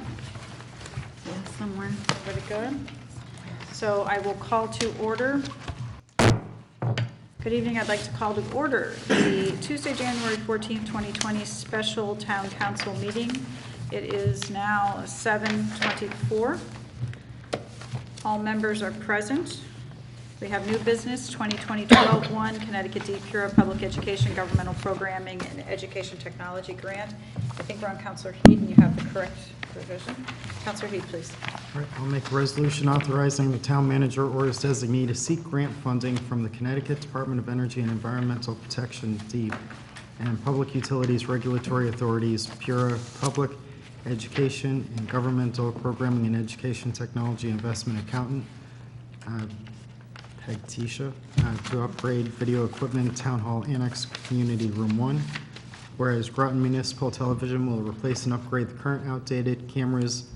Yeah, somewhere. Everybody good? So I will call to order. Good evening. I'd like to call to order the Tuesday, January 14th, 2020 special town council meeting. It is now 7:24. All members are present. We have new business, 2020-12-1, Connecticut Deep Pure Public Education Governmental Programming and Education Technology Grant. I think we're on Counselor Heed, and you have the correct provision. Counselor Heed, please. All right, I'll make a resolution authorizing the town manager or his designee to seek grant funding from the Connecticut Department of Energy and Environmental Protection, DEEP, and Public Utilities Regulatory Authorities, PURA, Public Education and Governmental Programming and Education Technology Investment Accountant, Peg Tisha, to upgrade video equipment, Town Hall Annex, Community Room 1. Whereas Groton Municipal Television will replace and upgrade the current outdated cameras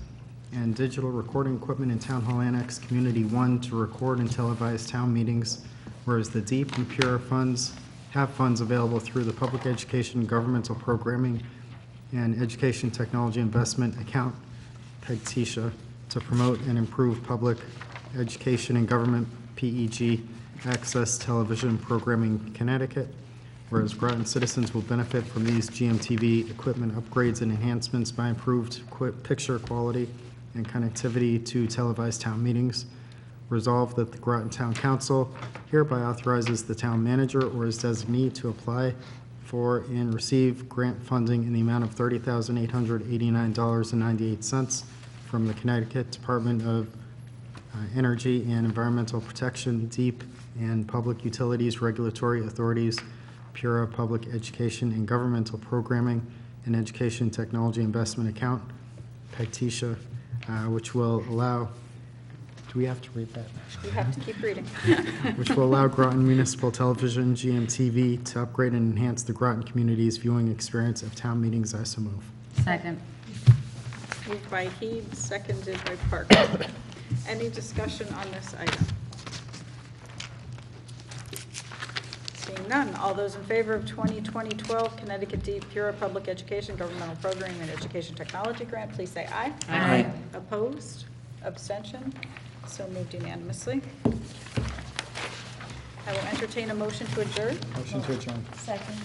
and digital recording equipment in Town Hall Annex, Community 1 to record and televise town meetings. Whereas the DEEP and PURA funds have funds available through the Public Education Governmental Programming and Education Technology Investment Account, Peg Tisha, to promote and improve public education and government PEG access television programming in Connecticut. Whereas Groton citizens will benefit from these GMTV equipment upgrades and enhancements by improved picture quality and connectivity to televised town meetings. Resolved that the Groton Town Council hereby authorizes the town manager or his designee to apply for and receive grant funding in the amount of $30,889.98 from the Connecticut Department of Energy and Environmental Protection, DEEP, and Public Utilities Regulatory Authorities, PURA, Public Education and Governmental Programming and Education Technology Investment Account, PEGTISHA, which will allow, do we have to read that? You have to keep reading. Which will allow Groton Municipal Television, GMTV, to upgrade and enhance the Groton community's viewing experience of town meetings. I so move. Second. Moved by Heed, seconded by Parker. Any discussion on this item? Seeing none, all those in favor of 2020-12 Connecticut Deep Pure Public Education Governmental Programming and Education Technology Grant, please say aye. Aye. Opposed? Abstention? So moved unanimously. I will entertain a motion to adjourn. Motion to adjourn. Second.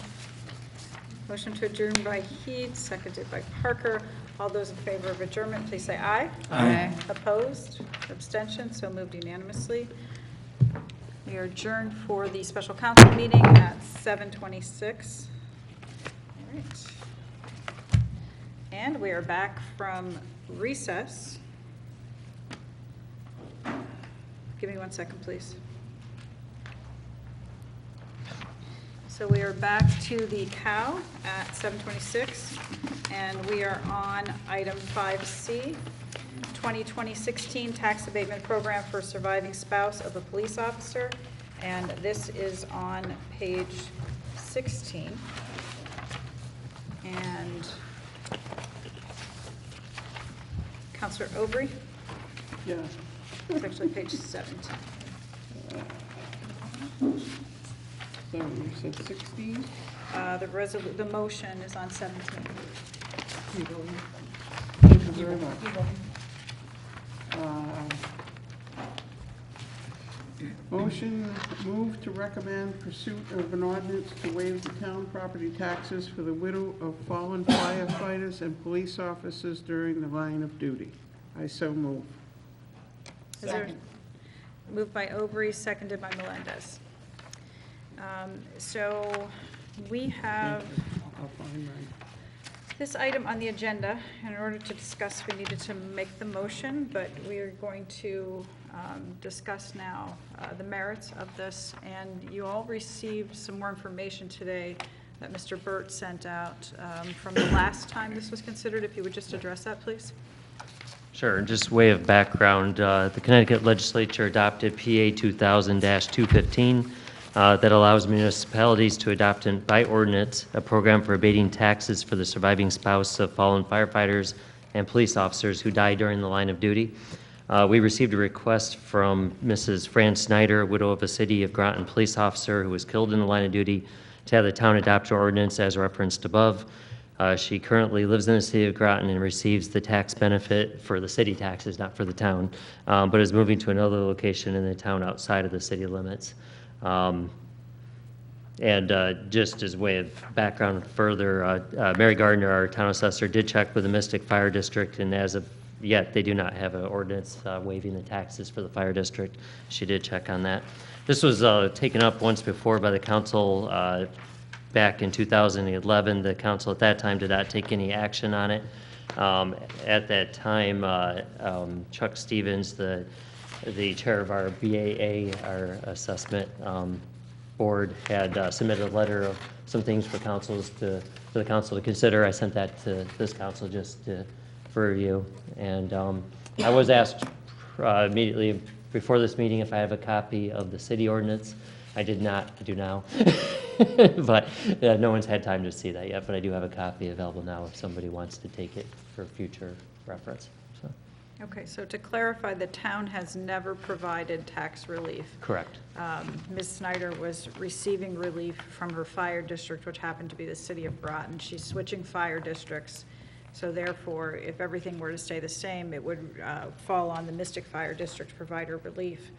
Motion to adjourn by Heath, seconded by Parker. All those in favor of adjournment, please say aye. Aye. Opposed? Abstention? So moved unanimously. We are adjourned for the special council meeting at 7:26. All right. And we are back from recess. Give me 1 second, please. So we are back to the COW at 7:26, and we are on item 5C, 2020-16 Tax Abatement Program for Surviving Spouse of a Police Officer, and this is on page 16. And Counselor Aubry, Yeah. it's actually page 17. So you said 16? The motion is on 17. Thank you very much. Motion, move to recommend pursuit of an ordinance to waive the town property taxes for the widow of fallen firefighters and police officers during the line of duty. I so move. Is there- Moved by Aubry, seconded by Melendez. So we have I'll find mine. this item on the agenda. In order to discuss, we needed to make the motion, but we are going to discuss now the merits of this. And you all received some more information today that Mr. Burt sent out from the last time this was considered. If you would just address that, please. Sure, just way of background, the Connecticut Legislature adopted PA 2000-215 that allows municipalities to adopt by ordinance a program for abating taxes for the surviving spouse of fallen firefighters and police officers who died during the line of duty. We received a request from Mrs. Fran Snyder, widow of a City of Groton police officer who was killed in the line of duty, to have the town adopt an ordinance as referenced above. She currently lives in the City of Groton and receives the tax benefit for the city taxes, not for the town, but is moving to another location in the town outside of the city limits. Just as way of background further, Mary Gardner, our town assessor, did check with the Mystic Fire District, and as of yet, they do not have an ordinance waiving the taxes for the fire district. She did check on that. This was taken up once before by the council back in 2011. The council at that time did not take any action on it. At that time, Chuck Stevens, the chair of our BAA, our assessment board, had submitted a letter of some things for the council to consider. I sent that to this council just for review. And I was asked immediately before this meeting if I have a copy of the city ordinance. I did not. I do now. But no one's had time to see that yet, but I do have a copy available now if somebody wants to take it for future reference. So. Okay, so to clarify, the town has never provided tax relief. Correct. Ms. Snyder was receiving relief from her fire district, which happened to be the City of Groton. She's switching fire districts, so therefore, if everything were to stay the same, it would fall on the Mystic Fire District to provide her relief,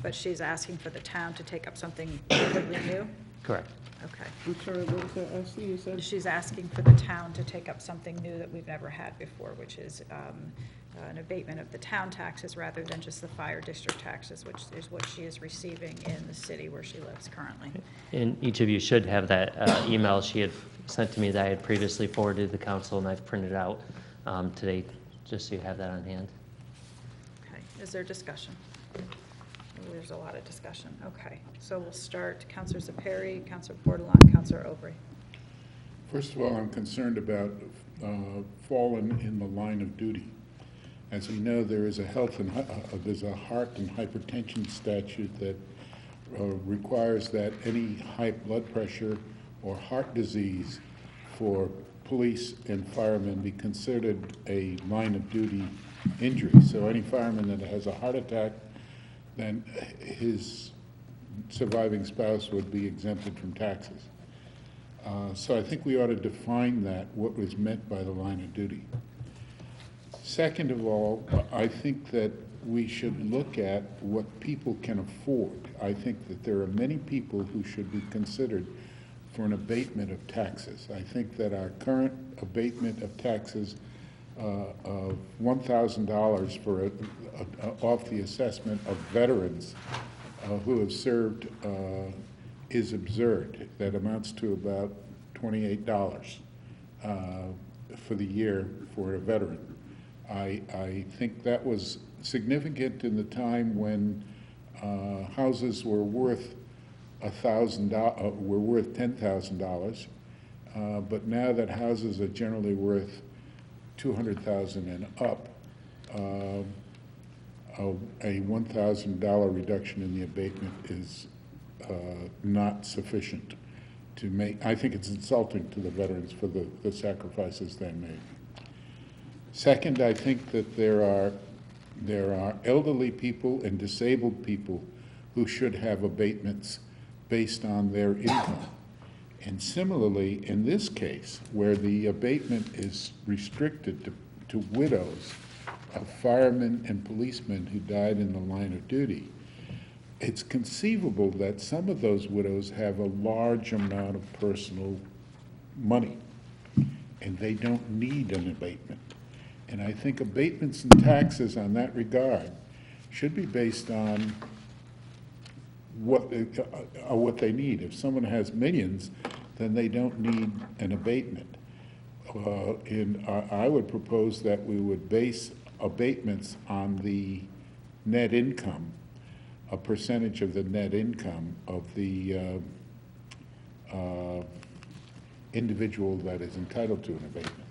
but she's asking for the town to take up something completely new? Correct. Okay. I'm sorry, what was that, Esty, you said? She's asking for the town to take up something new that we've never had before, which is an abatement of the town taxes rather than just the fire district taxes, which is what she is receiving in the city where she lives currently. And each of you should have that email she had sent to me that I had previously forwarded to the council, and I've printed out today, just so you have that on hand. Okay, is there discussion? There's a lot of discussion. Okay, so we'll start. Councilor Zepari, Councilor Bordelon, Councilor Aubry. First of all, I'm concerned about fallen in the line of duty. As we know, there is there's a heart and hypertension statute that requires that any high blood pressure or heart disease for police and firemen be considered a line of duty injury. So any fireman that has a heart attack, then his surviving spouse would be exempted from taxes. So I think we ought to define that, what was meant by the line of duty. Second of all, I think that we should look at what people can afford. I think that there are many people who should be considered for an abatement of taxes. I think that our current abatement of taxes of $1,000 for off the assessment of veterans who have served is absurd. That amounts to about $28 for the year for a veteran. I think that was significant in the time when houses were worth $10,000, but now that houses are generally worth $200,000 and up, a $1,000 reduction in the abatement is not sufficient to make. I think it's insulting to the veterans for the sacrifices they made. Second, I think that there are elderly people and disabled people who should have abatements based on their income. And similarly, in this case, where the abatement is restricted to widows of firemen and policemen who died in the line of duty, it's conceivable that some of those widows have a large amount of personal money, and they don't need an abatement. And I think abatements and taxes on that regard should be based on what they need. If someone has millions, then they don't need an abatement. And I would propose that we would base abatements on the net income, a percentage of the net income of the individual that is entitled to an abatement.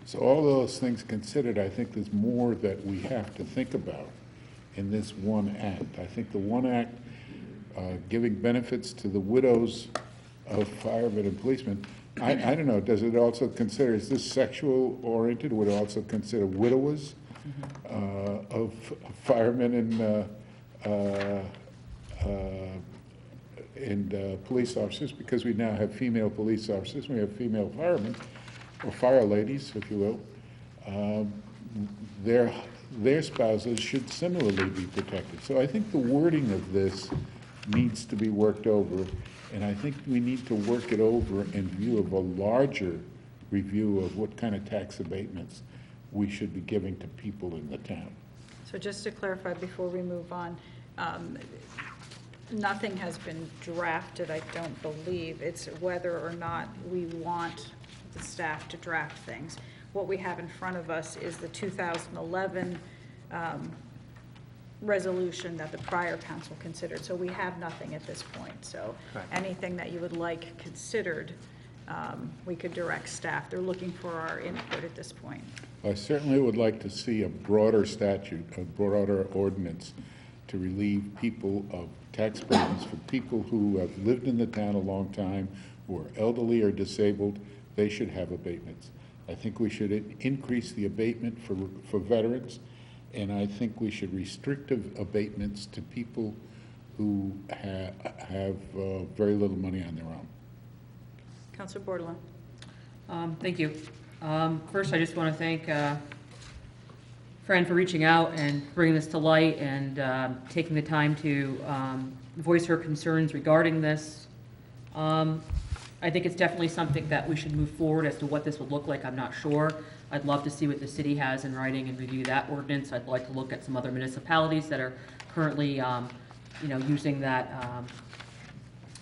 So all those things considered, I think there's more that we have to think about in this one act. I think the one act giving benefits to the widows of firemen and policemen, I don't know, does it also consider, is this sexual oriented? Would it also consider widowers of firemen and police officers? Because we now have female police officers, we have female firemen, or fire ladies, if you will. Their spouses should similarly be protected. So I think the wording of this needs to be worked over, and I think we need to work it over in view of a larger review of what kind of tax abatements we should be giving to people in the town. So just to clarify before we move on, nothing has been drafted, I don't believe. It's whether or not we want the staff to draft things. What we have in front of us is the 2011 resolution that the prior council considered. So we have nothing at this point. So anything that you would like considered, we could direct staff. They're looking for our input at this point. I certainly would like to see a broader statute, a broader ordinance to relieve people of tax burdens for people who have lived in the town a long time, who are elderly or disabled. They should have abatements. I think we should increase the abatement for veterans, and I think we should restrict abatements to people who have very little money on their own. Councilor Bordelon. Thank you. First, I just want to thank Fran for reaching out and bringing this to light and taking the time to voice her concerns regarding this. I think it's definitely something that we should move forward. As to what this would look like, I'm not sure. I'd love to see what the city has in writing and review that ordinance. I'd like to look at some other municipalities that are currently, using that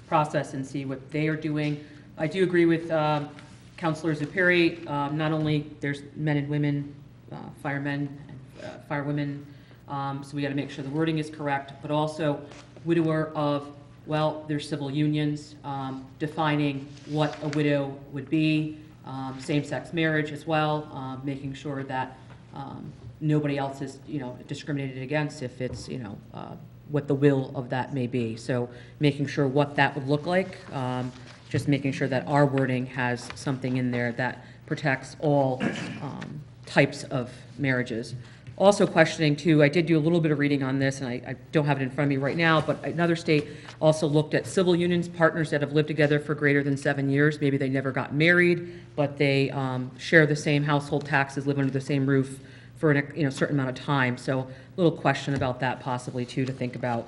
process and see what they are doing. I do agree with Councilor Zupiri. Not only there's men and women, firemen and firewomen, so we got to make sure the wording is correct, but also widower of, well, there's civil unions defining what a widow would be, same-sex marriage as well, making sure that nobody else is, discriminated against if it's, what the will of that may be. So making sure what that would look like, just making sure that our wording has something in there that protects all types of marriages. Also questioning too, I did do a little bit of reading on this, and I don't have it in front of me right now, but another state also looked at civil unions, partners that have lived together for greater than 7 years. Maybe they never got married, but they share the same household taxes, live under the same roof for a certain amount of time. So a little question about that possibly too to think about.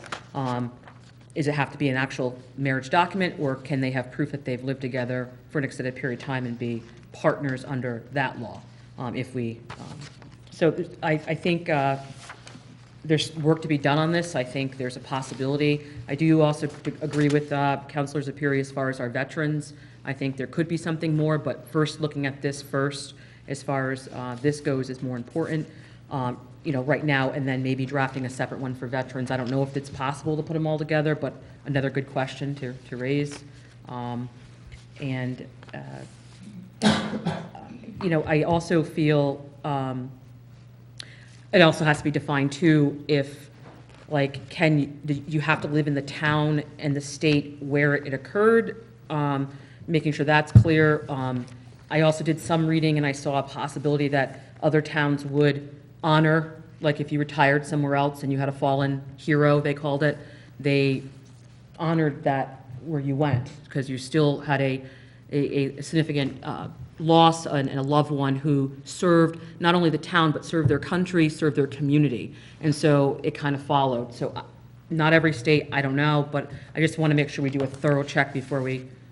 Does it have to be an actual marriage document, or can they have proof that they've lived together for an extended period of time and be partners under that law? So I think there's work to be done on this. I think there's a possibility. I do also agree with Councilor Zapiri as far as our veterans. I think there could be something more, but first, looking at this first, as far as this goes, is more important. Right now, and then maybe drafting a separate one for veterans. I don't know if it's possible to put them all together, but another good question to raise. I also feel it also has to be defined too, if, you have to live in the town and the state where it occurred, making sure that's clear. I also did some reading, and I saw a possibility that other towns would honor, like if you retired somewhere else and you had a fallen hero, they called it, they honored that where you went, because you still had a significant loss and a loved one who served not only the town, but served their country, served their community. And so it kind of followed. So not every state, I don't know, but I just want to make sure we do a thorough check before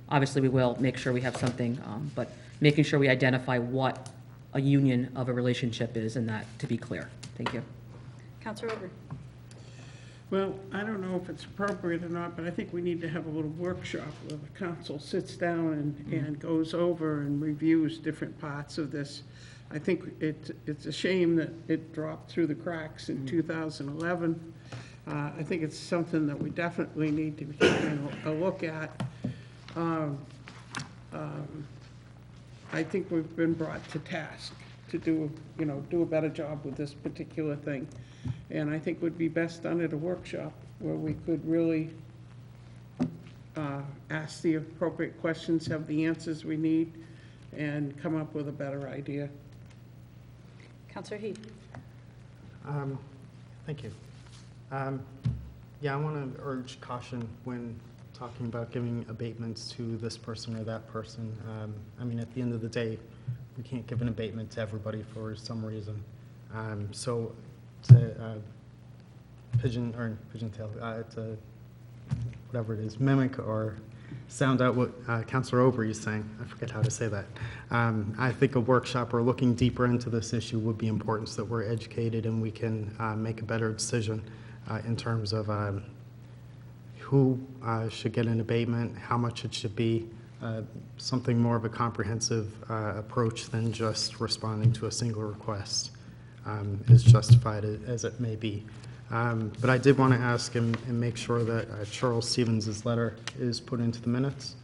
obviously we will make sure we have something, but making sure we identify what a union of a relationship is, and that to be clear. Thank you. Councilor Aubrey. Well, I don't know if it's appropriate or not, but I think we need to have a little workshop where the council sits down and goes over and reviews different parts of this. I think it's a shame that it dropped through the cracks in 2011. I think it's something that we definitely need to be taking a look at. I think we've been brought to task to do a better job with this particular thing. And I think would be best done at a workshop where we could really ask the appropriate questions, have the answers we need, and come up with a better idea. Councilor Heath. Thank you. Yeah, I want to urge caution when talking about giving abatements to this person or that person. I mean, at the end of the day, we can't give an abatement to everybody for some reason. So to to whatever it is, mimic or sound out what Councilor Aubrey is saying. I forget how to say that. I think a workshop or looking deeper into this issue would be important so that we're educated and we can make a better decision in terms of who should get an abatement, how much it should be, something more of a comprehensive approach than just responding to a single request is justified as it may be. But I did want to ask and make sure that Charles Stevens' letter is put into the minutes,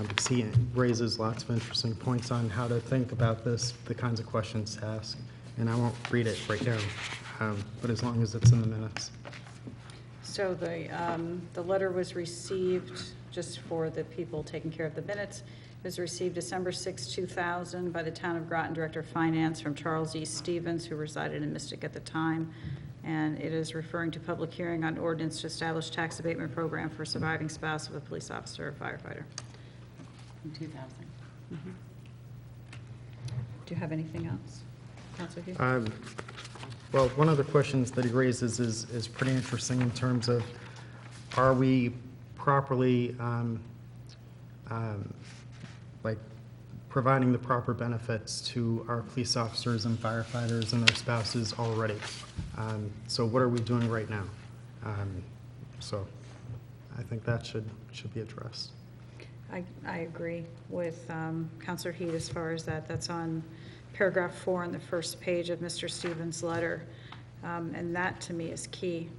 because he raises lots of interesting points on how to think about this, the kinds of questions to ask. And I won't read it right now, but as long as it's in the minutes. So the letter was received, just for the people taking care of the minutes, it was received December 6, 2000 by the Town of Groton Director of Finance from Charles E. Stevens, who resided in Mystic at the time. And it is referring to public hearing on ordinance to establish tax abatement program for surviving spouse of a police officer or firefighter. In 2000. Mm-hmm. Do you have anything else, Councilor Hughes? Well, one of the questions that he raises is pretty interesting in terms of, are we properly providing the proper benefits to our police officers and firefighters and their spouses already? So what are we doing right now? So I think that should be addressed. I agree with Councilor Heed as far as that. That's on paragraph 4 on the first page of Mr. Stevens' letter. And that, to me, is key.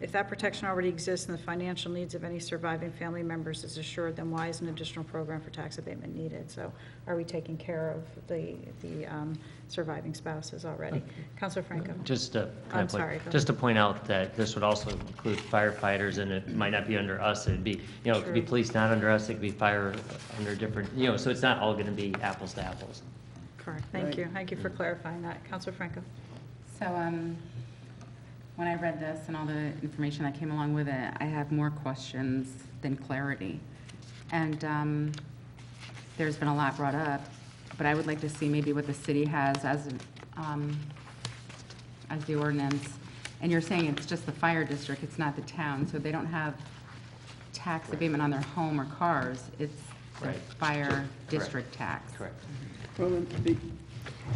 If that protection already exists and the financial needs of any surviving family members is assured, then why is an additional program for tax abatement needed? So are we taking care of the surviving spouses already? Councilor Franco. Just to I'm sorry. just to point out that this would also include firefighters, and it might not be under us. It'd be, it could be police not under us. It could be fire under different, so it's not all going to be apples to apples. Correct, thank you. Thank you for clarifying that. Counselor Franco? So, when I read this and all the information that came along with it, I have more questions than clarity. And there's been a lot brought up, but I would like to see maybe what the city has as the ordinance. And you're saying it's just the fire district, it's not the town, so they don't have tax abatement on their home or cars, it's the Right. fire district tax. Correct. Well,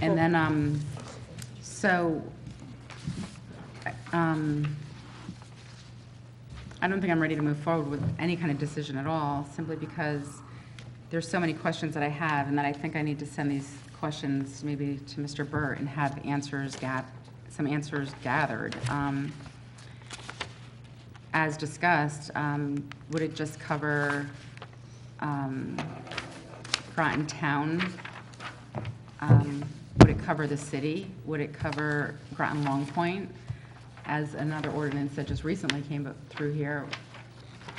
And then, so, I don't think I'm ready to move forward with any kind of decision at all, simply because there's so many questions that I have, and that I think I need to send these questions maybe to Mr. Burt and have some answers gathered. As discussed, would it just cover Groton Town? Would it cover the city? Would it cover Groton Long Point? As another ordinance that just recently came through here,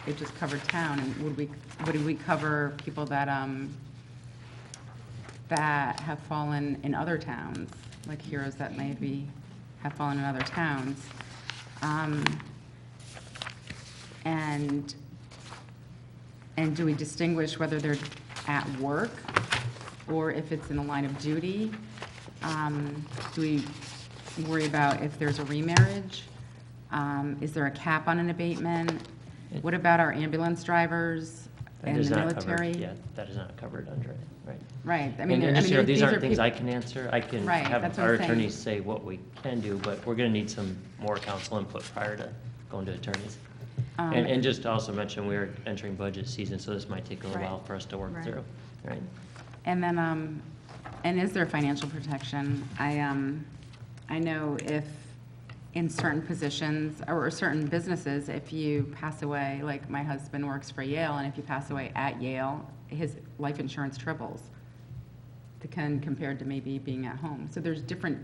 it just covered town. And would we cover people that that have fallen in other towns, like heroes that maybe have fallen in other towns? And do we distinguish whether they're at work or if it's in the line of duty? Do we worry about if there's a remarriage? Is there a cap on an abatement? What about our ambulance drivers and the military? Yeah, that is not covered under it, right? Right, I mean, And just, you know, these aren't things people- I can answer. I can Right, have that's what our I'm saying. attorneys say what we can do, but we're gonna need some more council input prior to going to attorneys. And just to also mention, we're entering budget season, so this might take a little Right. while for us to work Right. through, right? And then, and is there financial protection? I know if in certain positions or certain businesses, if you pass away, like my husband works for Yale, and if you pass away at Yale, his life insurance triples compared to maybe being at home. So there's different,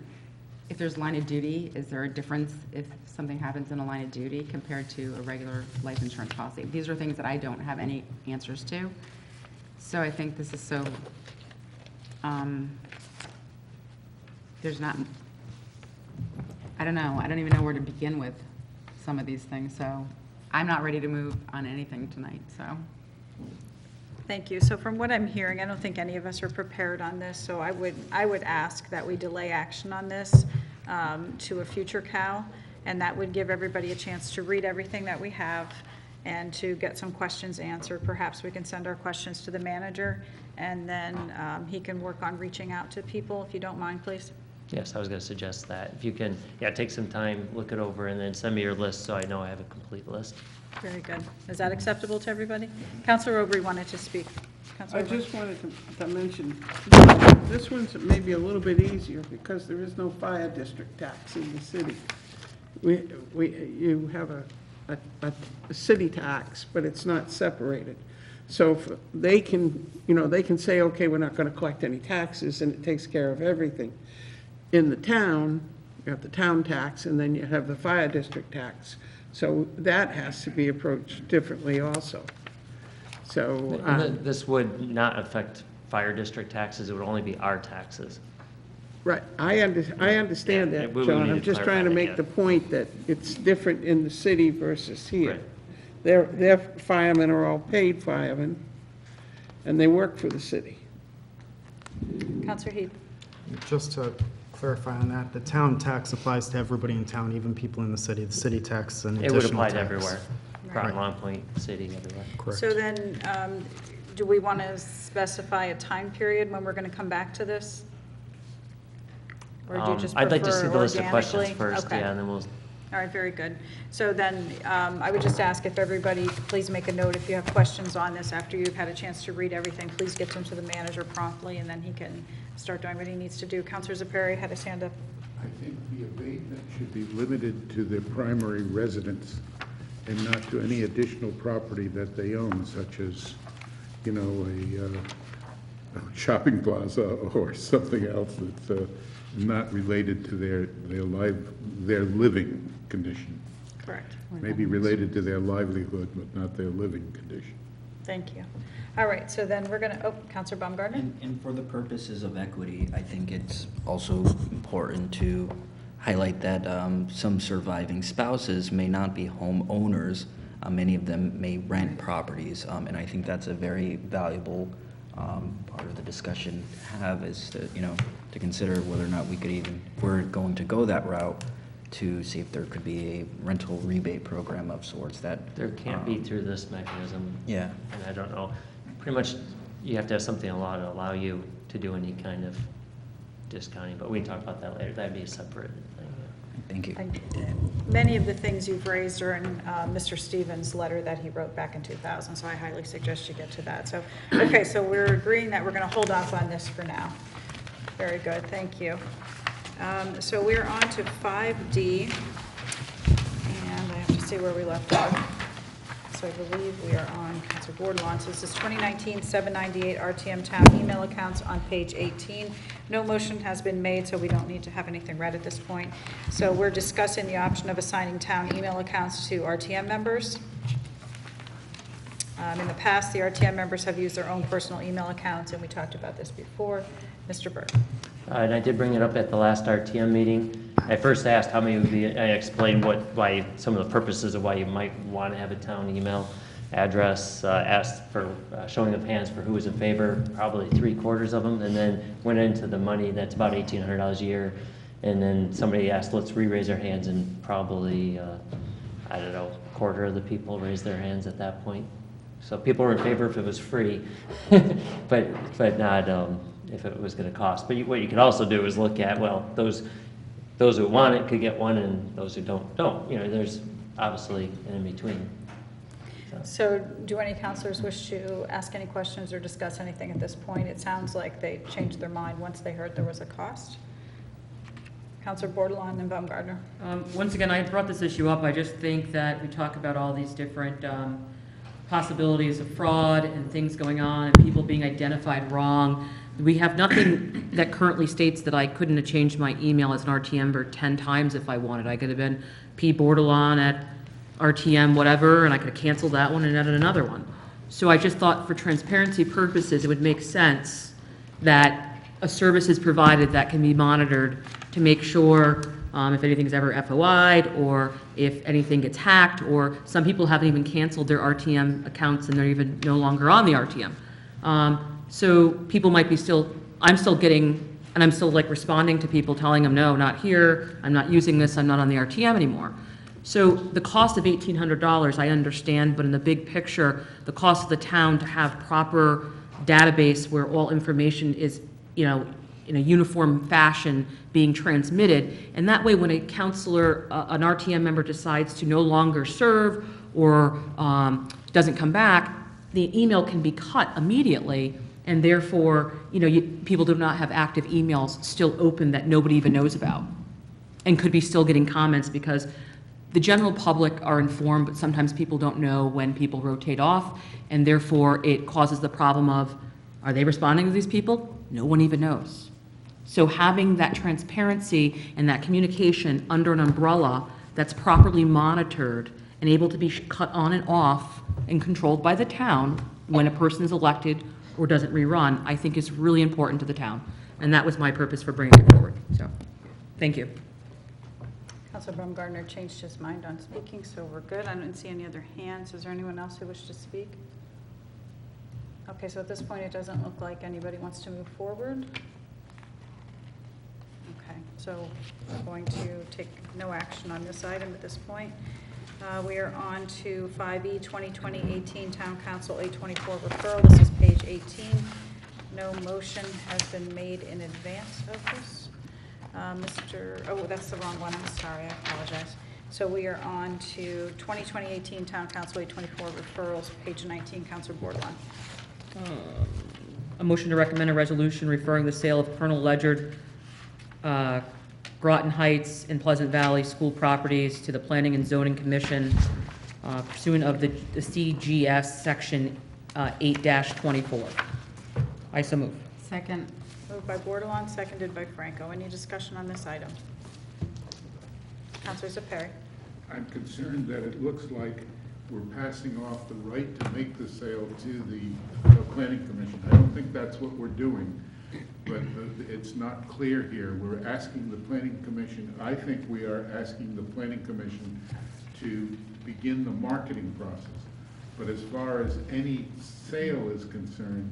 if there's line of duty, is there a difference if something happens in a line of duty compared to a regular life insurance policy? These are things that I don't have any answers to. So I think this is so, there's not, I don't know, I don't even know where to begin with some of these things, so I'm not ready to move on anything tonight, so. Thank you. So from what I'm hearing, I don't think any of us are prepared on this, so I would ask that we delay action on this to a future COW, and that would give everybody a chance to read everything that we have and to get some questions answered. Perhaps we can send our questions to the manager, and then he can work on reaching out to people, if you don't mind, please. Yes, I was gonna suggest that. If you can, yeah, take some time, look it over, and then send me your list so I know I have a complete list. Very good. Is that acceptable to everybody? Councilor Aubrey wanted to speak. Councilor I Aubrey. just wanted to mention, this one's maybe a little bit easier because there is no fire district tax in the city. You have a city tax, but it's not separated. So if they can, they can say, okay, we're not going to collect any taxes, and it takes care of everything. In the town, you have the town tax, and then you have the fire district tax. So that has to be approached differently also. So, And this would not affect fire district taxes, it would only be our taxes. right, I understand Yeah, that, we would John. need I'm to just trying to clarify that, make yeah. the point that it's different in the city versus here. Right. Their firemen are all paid firemen, and they work for the city. Councilor Heath. Just to clarify on that, the town tax applies to everybody in town, even people in the city. The city tax is an It additional would apply to tax. everywhere. Right. Groton, Long Point, city, everywhere. Correct. So then, do we want to specify a time period when we're going to come back to this? Or do you just I'd like to see prefer the list of questions organically? first, Okay. yeah, and then we'll, All right, very good. So then, I would just ask if everybody, please make a note if you have questions on this after you've had a chance to read everything, please get them to the manager promptly, and then he can start doing what he needs to do. Counselor Zepari had his hand up. I think the abatement should be limited to their primary residence and not to any additional property that they own, such as, a shopping plaza or something else that's not related to their living condition. Correct. Maybe related to their livelihood, but not their living condition. Thank you. All right, so then we're going to, Counselor Baumgartner? And for the purposes of equity, I think it's also important to highlight that some surviving spouses may not be homeowners. Many of them may rent properties, and I think that's a very valuable part of the discussion to have, is to, to consider whether or not we could even, if we're going to go that route, to see if there could be a rental rebate program of sorts that. There can't be through this mechanism. Yeah. And I don't know, pretty much you have to have something to allow you to do any kind of discounting, but we can talk about that later. That'd be a separate thing. Thank you. Many of the things you've raised are in Mr. Stevens' letter that he wrote back in 2000, so I highly suggest you get to that. So, okay, so we're agreeing that we're going to hold off on this for now. Very good, thank you. So we're on to 5D, and I have to see where we left off. So I believe we are on Council Bordelon. So this is 2019-798 RTM Town email accounts on page 18. No motion has been made, so we don't need to have anything read at this point. So we're discussing the option of assigning town email accounts to RTM members. In the past, the RTM members have used their own personal email accounts, and we talked about this before. Mr. Burke. And I did bring it up at the last RTM meeting. I first asked how many would be, I explained why some of the purposes of why you might want to have a town email address, asked for showing of hands for who was in favor, probably 3/4 of them, and then went into the money. That's about $1,800 a year. And then somebody asked, let's re-raise our hands, and probably, I don't know, 1/4 of the people raised their hands at that point. So people were in favor if it was free, but not if it was going to cost. But what you could also do is look at, well, those who want it could get one, and those who don't. There's obviously an in-between. So do any counselors wish to ask any questions or discuss anything at this point? It sounds like they changed their mind once they heard there was a cost. Counselor Bordelon and Baumgartner. Once again, I brought this issue up. I just think that we talk about all these different possibilities of fraud and things going on and people being identified wrong. We have nothing that currently states that I couldn't have changed my email as an RTM member 10 times if I wanted. I could have been P. Bordelon at RTM whatever, and I could have canceled that one and added another one. So I just thought for transparency purposes, it would make sense that a service is provided that can be monitored to make sure if anything's ever FOI'd or if anything gets hacked, or some people haven't even canceled their RTM accounts and they're even no longer on the RTM. So people might be I'm still getting, and I'm still like responding to people telling them, no, not here, I'm not using this, I'm not on the RTM anymore. So the cost of $1,800, I understand, but in the big picture, the cost of the town to have proper database where all information is, in a uniform fashion being transmitted, and that way when a counselor, an RTM member decides to no longer serve or doesn't come back, the email can be cut immediately, and therefore, people do not have active emails still open that nobody even knows about, and could be still getting comments, because the general public are informed, but sometimes people don't know when people rotate off, and therefore it causes the problem of, are they responding to these people? No one even knows. So having that transparency and that communication under an umbrella that's properly monitored and able to be cut on and off and controlled by the town when a person is elected or doesn't rerun, I think is really important to the town. And that was my purpose for bringing it forward. So, thank you. Councilor Baumgartner changed his mind on speaking, so we're good. I don't see any other hands. Is there anyone else who wishes to speak? Okay, so at this point, it doesn't look like anybody wants to move forward. Okay, so we're going to take no action on this item at this point. We are on to 5E, 2020-18 Town Council 824 referral. This is page 18. No motion has been made in advance of this. Oh, that's the wrong one. I'm sorry. I apologize. So we are on to 2020-18 Town Council 824 referrals, page 19, Councilor Bordelon. A motion to recommend a resolution referring the sale of Colonel Ledyard, Groton Heights and Pleasant Valley school properties to the Planning and Zoning Commission pursuant of the CGS section 8-24. I so move. Second. Moved by Bordelon, seconded by Franco. Any discussion on this item? Councilor Perry. I'm concerned that it looks like we're passing off the right to make the sale to the planning commission. I don't think that's what we're doing, but it's not clear here. We're asking the planning commission, I think we are asking the planning commission to begin the marketing process. But as far as any sale is concerned,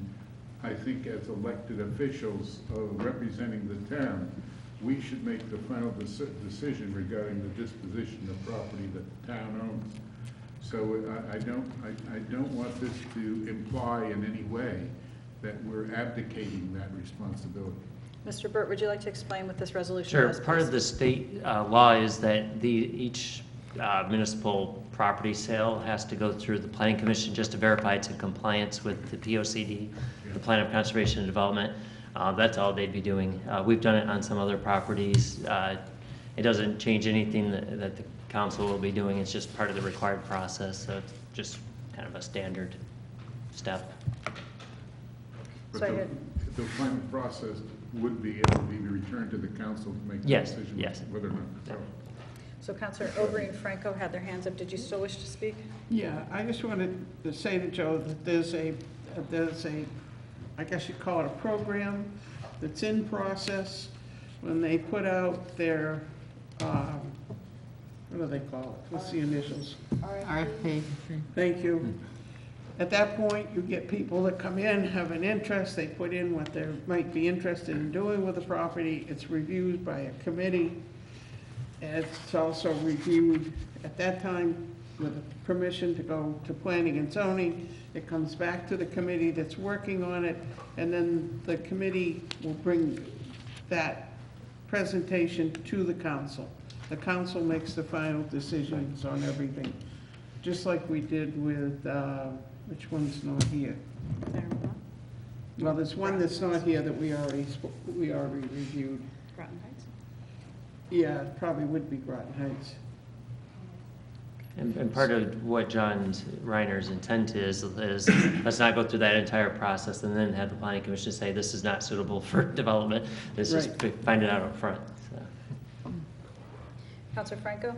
I think as elected officials representing the town, we should make the final decision regarding the disposition of property that the town owns. So I don't want this to imply in any way that we're abdicating that responsibility. Mr. Burt, would you like to explain what this resolution Sure. does? Part of the state law is that each municipal property sale has to go through the planning commission just to verify it's in compliance with the POCD, the Plan of Conservation and Development. That's all they'd be doing. We've done it on some other properties. It doesn't change anything that the council will be doing. It's just part of the required process, so it's just kind of a standard step. But So I heard- the final process would be, it would be returned to the council to make the Yes, decision yes. whether or not to sell. So Councilor Aubrey and Franco had their hands up. Did you still wish to speak? Yeah, I just wanted to say to Joe that there's a, I guess you'd call it a program that's in process. When they put out their, what do they call it? What's the initials? RFP. Thank you. At that point, you get people that come in, have an interest, they put in what they might be interested in doing with the property. It's reviewed by a committee. And it's also reviewed at that time with permission to go to planning and zoning. It comes back to the committee that's working on it, and then the committee will bring that presentation to the council. The council makes the final decisions on everything, just like we did with, which one's not here? Well, there's one that's not here that we already reviewed. Groton Heights? Yeah, it probably would be Groton Heights. And part of what John Reiner's intent is let's not go through that entire process and then have the planning commission say this is not suitable for development. Let's just find it out up front. So. Councilor Franco?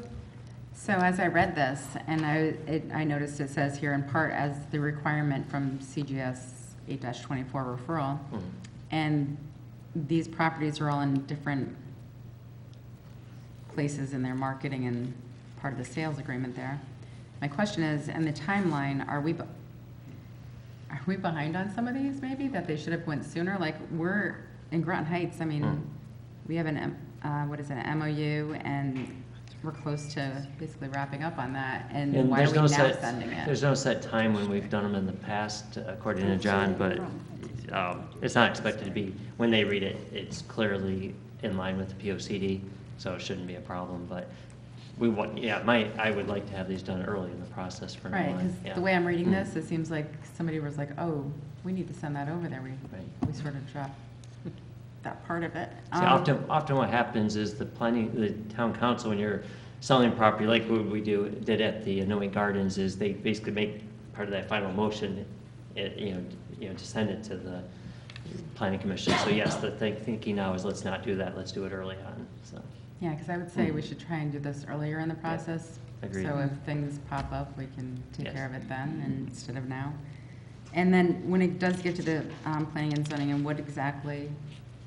So as I read this, and I noticed it says here in part as the requirement from CGS 8-24 referral, and these properties are all in different places in their marketing and part of the sales agreement there. My question is, in the timeline, are we behind on some of these maybe, that they should have went sooner? Like, we're in Groton Heights, I mean, we have an MOU, and we're close to basically wrapping up on that, and why are we now sending it? There's no set time when we've done them in the past, according to John, but it's not expected to be, when they read it, it's clearly in line with the POCD, so it shouldn't be a problem, but we want, I would like to have these done early in the process for now. Right, because the way I'm reading this, it seems like somebody was like, oh, we need to send that over there. We sort of dropped that part of it. See, often what happens is the town council, when you're selling property, like what we did at the Knowing Gardens, is they basically make part of that final motion, to send it to the planning commission. So yes, the thinking now is let's not do that, let's do it early on, so. Yeah, because I would say we should try and do this earlier in the process. Agreed. So if things pop up, we can take care of it then instead of now. And then when it does get to the planning and zoning, and what exactly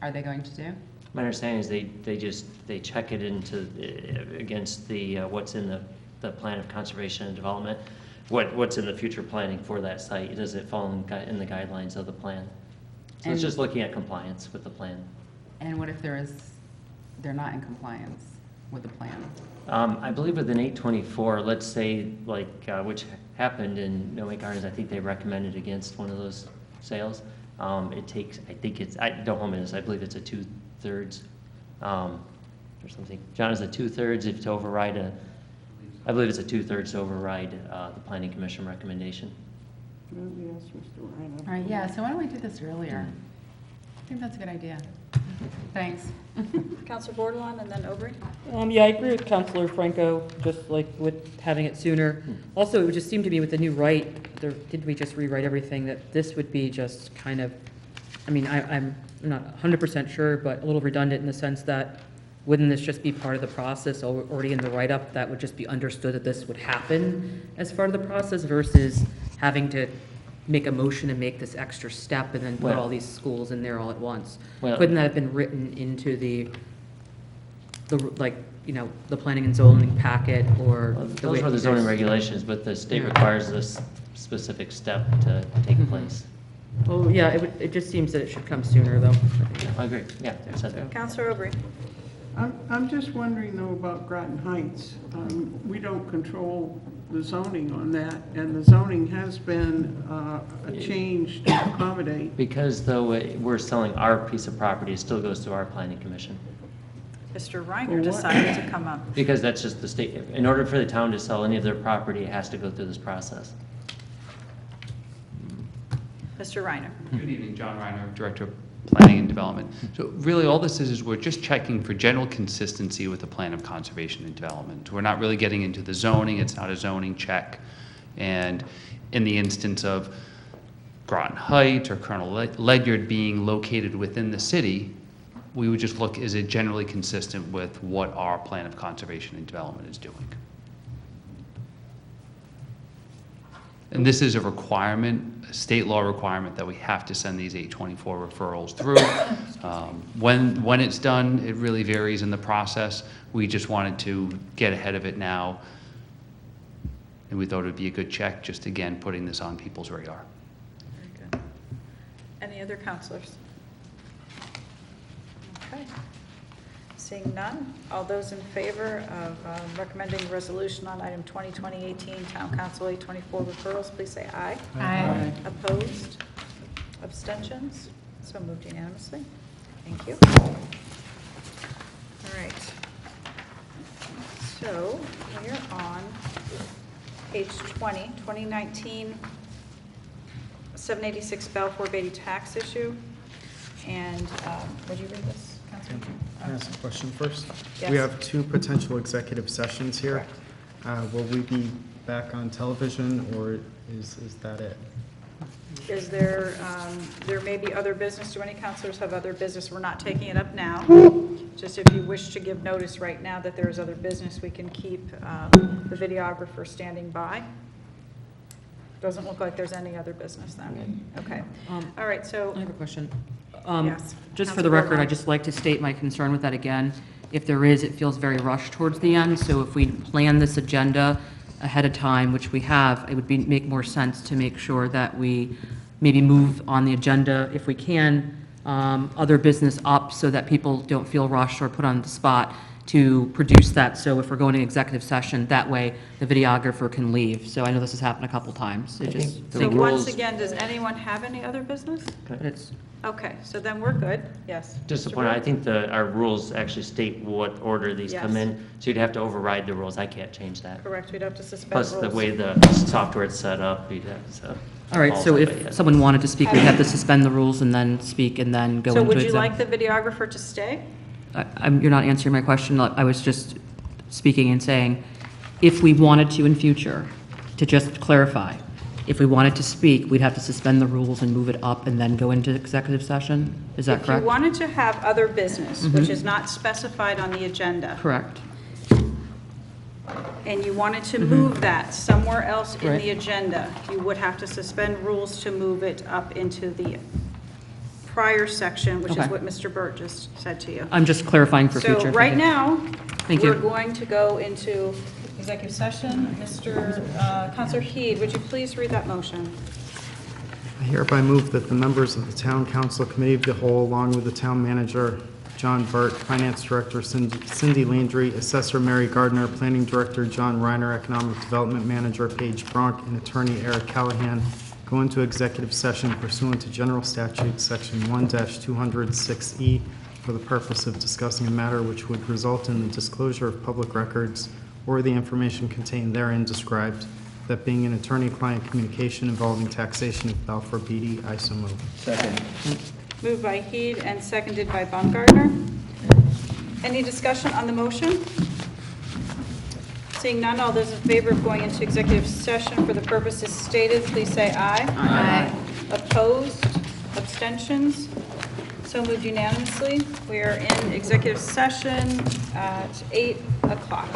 are they going to do? My understanding is they check it into against the what's in the plan of conservation and development, what's in the future planning for that site. Does it fall in the guidelines of the plan? So it's just looking at compliance with the plan. And what if they're not in compliance with the plan? I believe with an 824, let's say which happened in Knowing Gardens, I think they recommended against one of those sales. It takes, don't hold me to this, I believe it's a 2/3 or something. John, is it 2/3 if to override I believe it's a 2/3 to override the planning commission recommendation. Yes, Mr. Reiner. All right, yeah, so why don't we do this earlier? I think that's a good idea. Thanks. Councilor Bordelon and then Aubrey? Yeah, I agree with Councilor Franco, just like with having it sooner. Also, it would just seem to me with the new did we just rewrite everything, that this would be just kind of, I mean, I'm not 100% sure, but a little redundant in the sense that wouldn't this just be part of the process already in the write-up that would just be understood that this would happen as part of the process versus having to make a motion and make this extra step and then put all these schools in there all at once? Couldn't that have been written into the like, you know, the planning and zoning packet or? Those are the zoning regulations, but the state requires this specific step to take place. Oh, yeah, it just seems that it should come sooner, though. I agree, yeah. Counselor Aubry. I'm just wondering though about Groton Heights. We don't control the zoning on that, and the zoning has been a change to accommodate. Because though we're selling our piece of property, it still goes through our planning commission. Mr. Reiner decided to come up. Because that's just the state, in order for the town to sell any of their property, it has to go through this process. Mr. Reiner. Good evening, John Reiner, Director of Planning and Development. So really all this is we're just checking for general consistency with the plan of conservation and development. We're not really getting into the zoning, it's not a zoning check. And in the instance of Groton Heights or Colonel Ledyard being located within the city, we would just look, is it generally consistent with what our plan of conservation and development is doing? And this is a requirement, a state law requirement, that we have to send these 824 referrals through. When it's done, it really varies in the process. We just wanted to get ahead of it now, and we thought it would be a good check, just again, putting this on people's radar. Very good. Any other counselors? Okay. Seeing none, all those in favor of recommending resolution on item 2020-18, Town Council 824 referrals, please say aye. Aye. Opposed? Abstentions? So moved unanimously. Thank you. All right. So we're on page 20, 2019, 786 Balfour Beatty tax issue. And would you read this, Councilor? Can I ask a question first? Yes. We have two potential executive sessions here. Will we be back on television, or is that it? Is there, there may be other business. Do any counselors have other business? We're not taking it up now. Just if you wish to give notice right now that there is other business, we can keep the videographer standing by. Doesn't look like there's any other business then. Okay. All right, so. I have a question. Yes. Just for the record, I'd just like to state my concern with that again. If there is, it feels very rushed towards the end, so if we plan this agenda ahead of time, which we have, it would make more sense to make sure that we maybe move on the agenda, if we can, other business up so that people don't feel rushed or put on the spot to produce that. So if we're going to executive session, that way the videographer can leave. So I know this has happened a couple times. So once again, does anyone have any other business? Okay, so then we're good. Yes. Just a point, I think our rules actually state what order these come in, so you'd have to override the rules. I can't change that. Correct, we'd have to suspend Plus, rules. the way the software is set up, you'd have to. All right, so if someone wanted to speak, we'd have to suspend the rules and then speak and then go into So would you exec. like the videographer to stay? You're not answering my question. I was just speaking and saying, if we wanted to in future, to just clarify, if we wanted to speak, we'd have to suspend the rules and move it up and then go into executive session? Is that If correct? you wanted to have other business, which is not specified on the agenda, Correct. and you wanted to move that somewhere else in Right. the agenda, you would have to suspend rules to move it up into the prior section, which is Okay. what Mr. Burt just said to you. I'm just clarifying for future. So right now, Thank we're you. going to go into executive session. Counselor Heed, would you please read that motion? I hereby move that the members of the Town Council Committee of the Whole, along with the Town Manager, John Burt, Finance Director Cindy Landry, Assessor Mary Gardner, Planning Director John Reiner, Economic Development Manager Paige Bronk, and Attorney Eric Callahan, go into executive session pursuant to General Statute, Section 1-206E, for the purpose of discussing a matter which would result in the disclosure of public records or the information contained therein described, that being an attorney-client communication involving taxation of Balfour Beatty, I so move. Second. Moved by Heed and seconded by Baumgartner. Any discussion on the motion? Seeing none, all those in favor of going into executive session for the purposes stated, please say aye. Aye. Opposed? Abstentions? So moved unanimously. We are in executive session at 8 o'clock.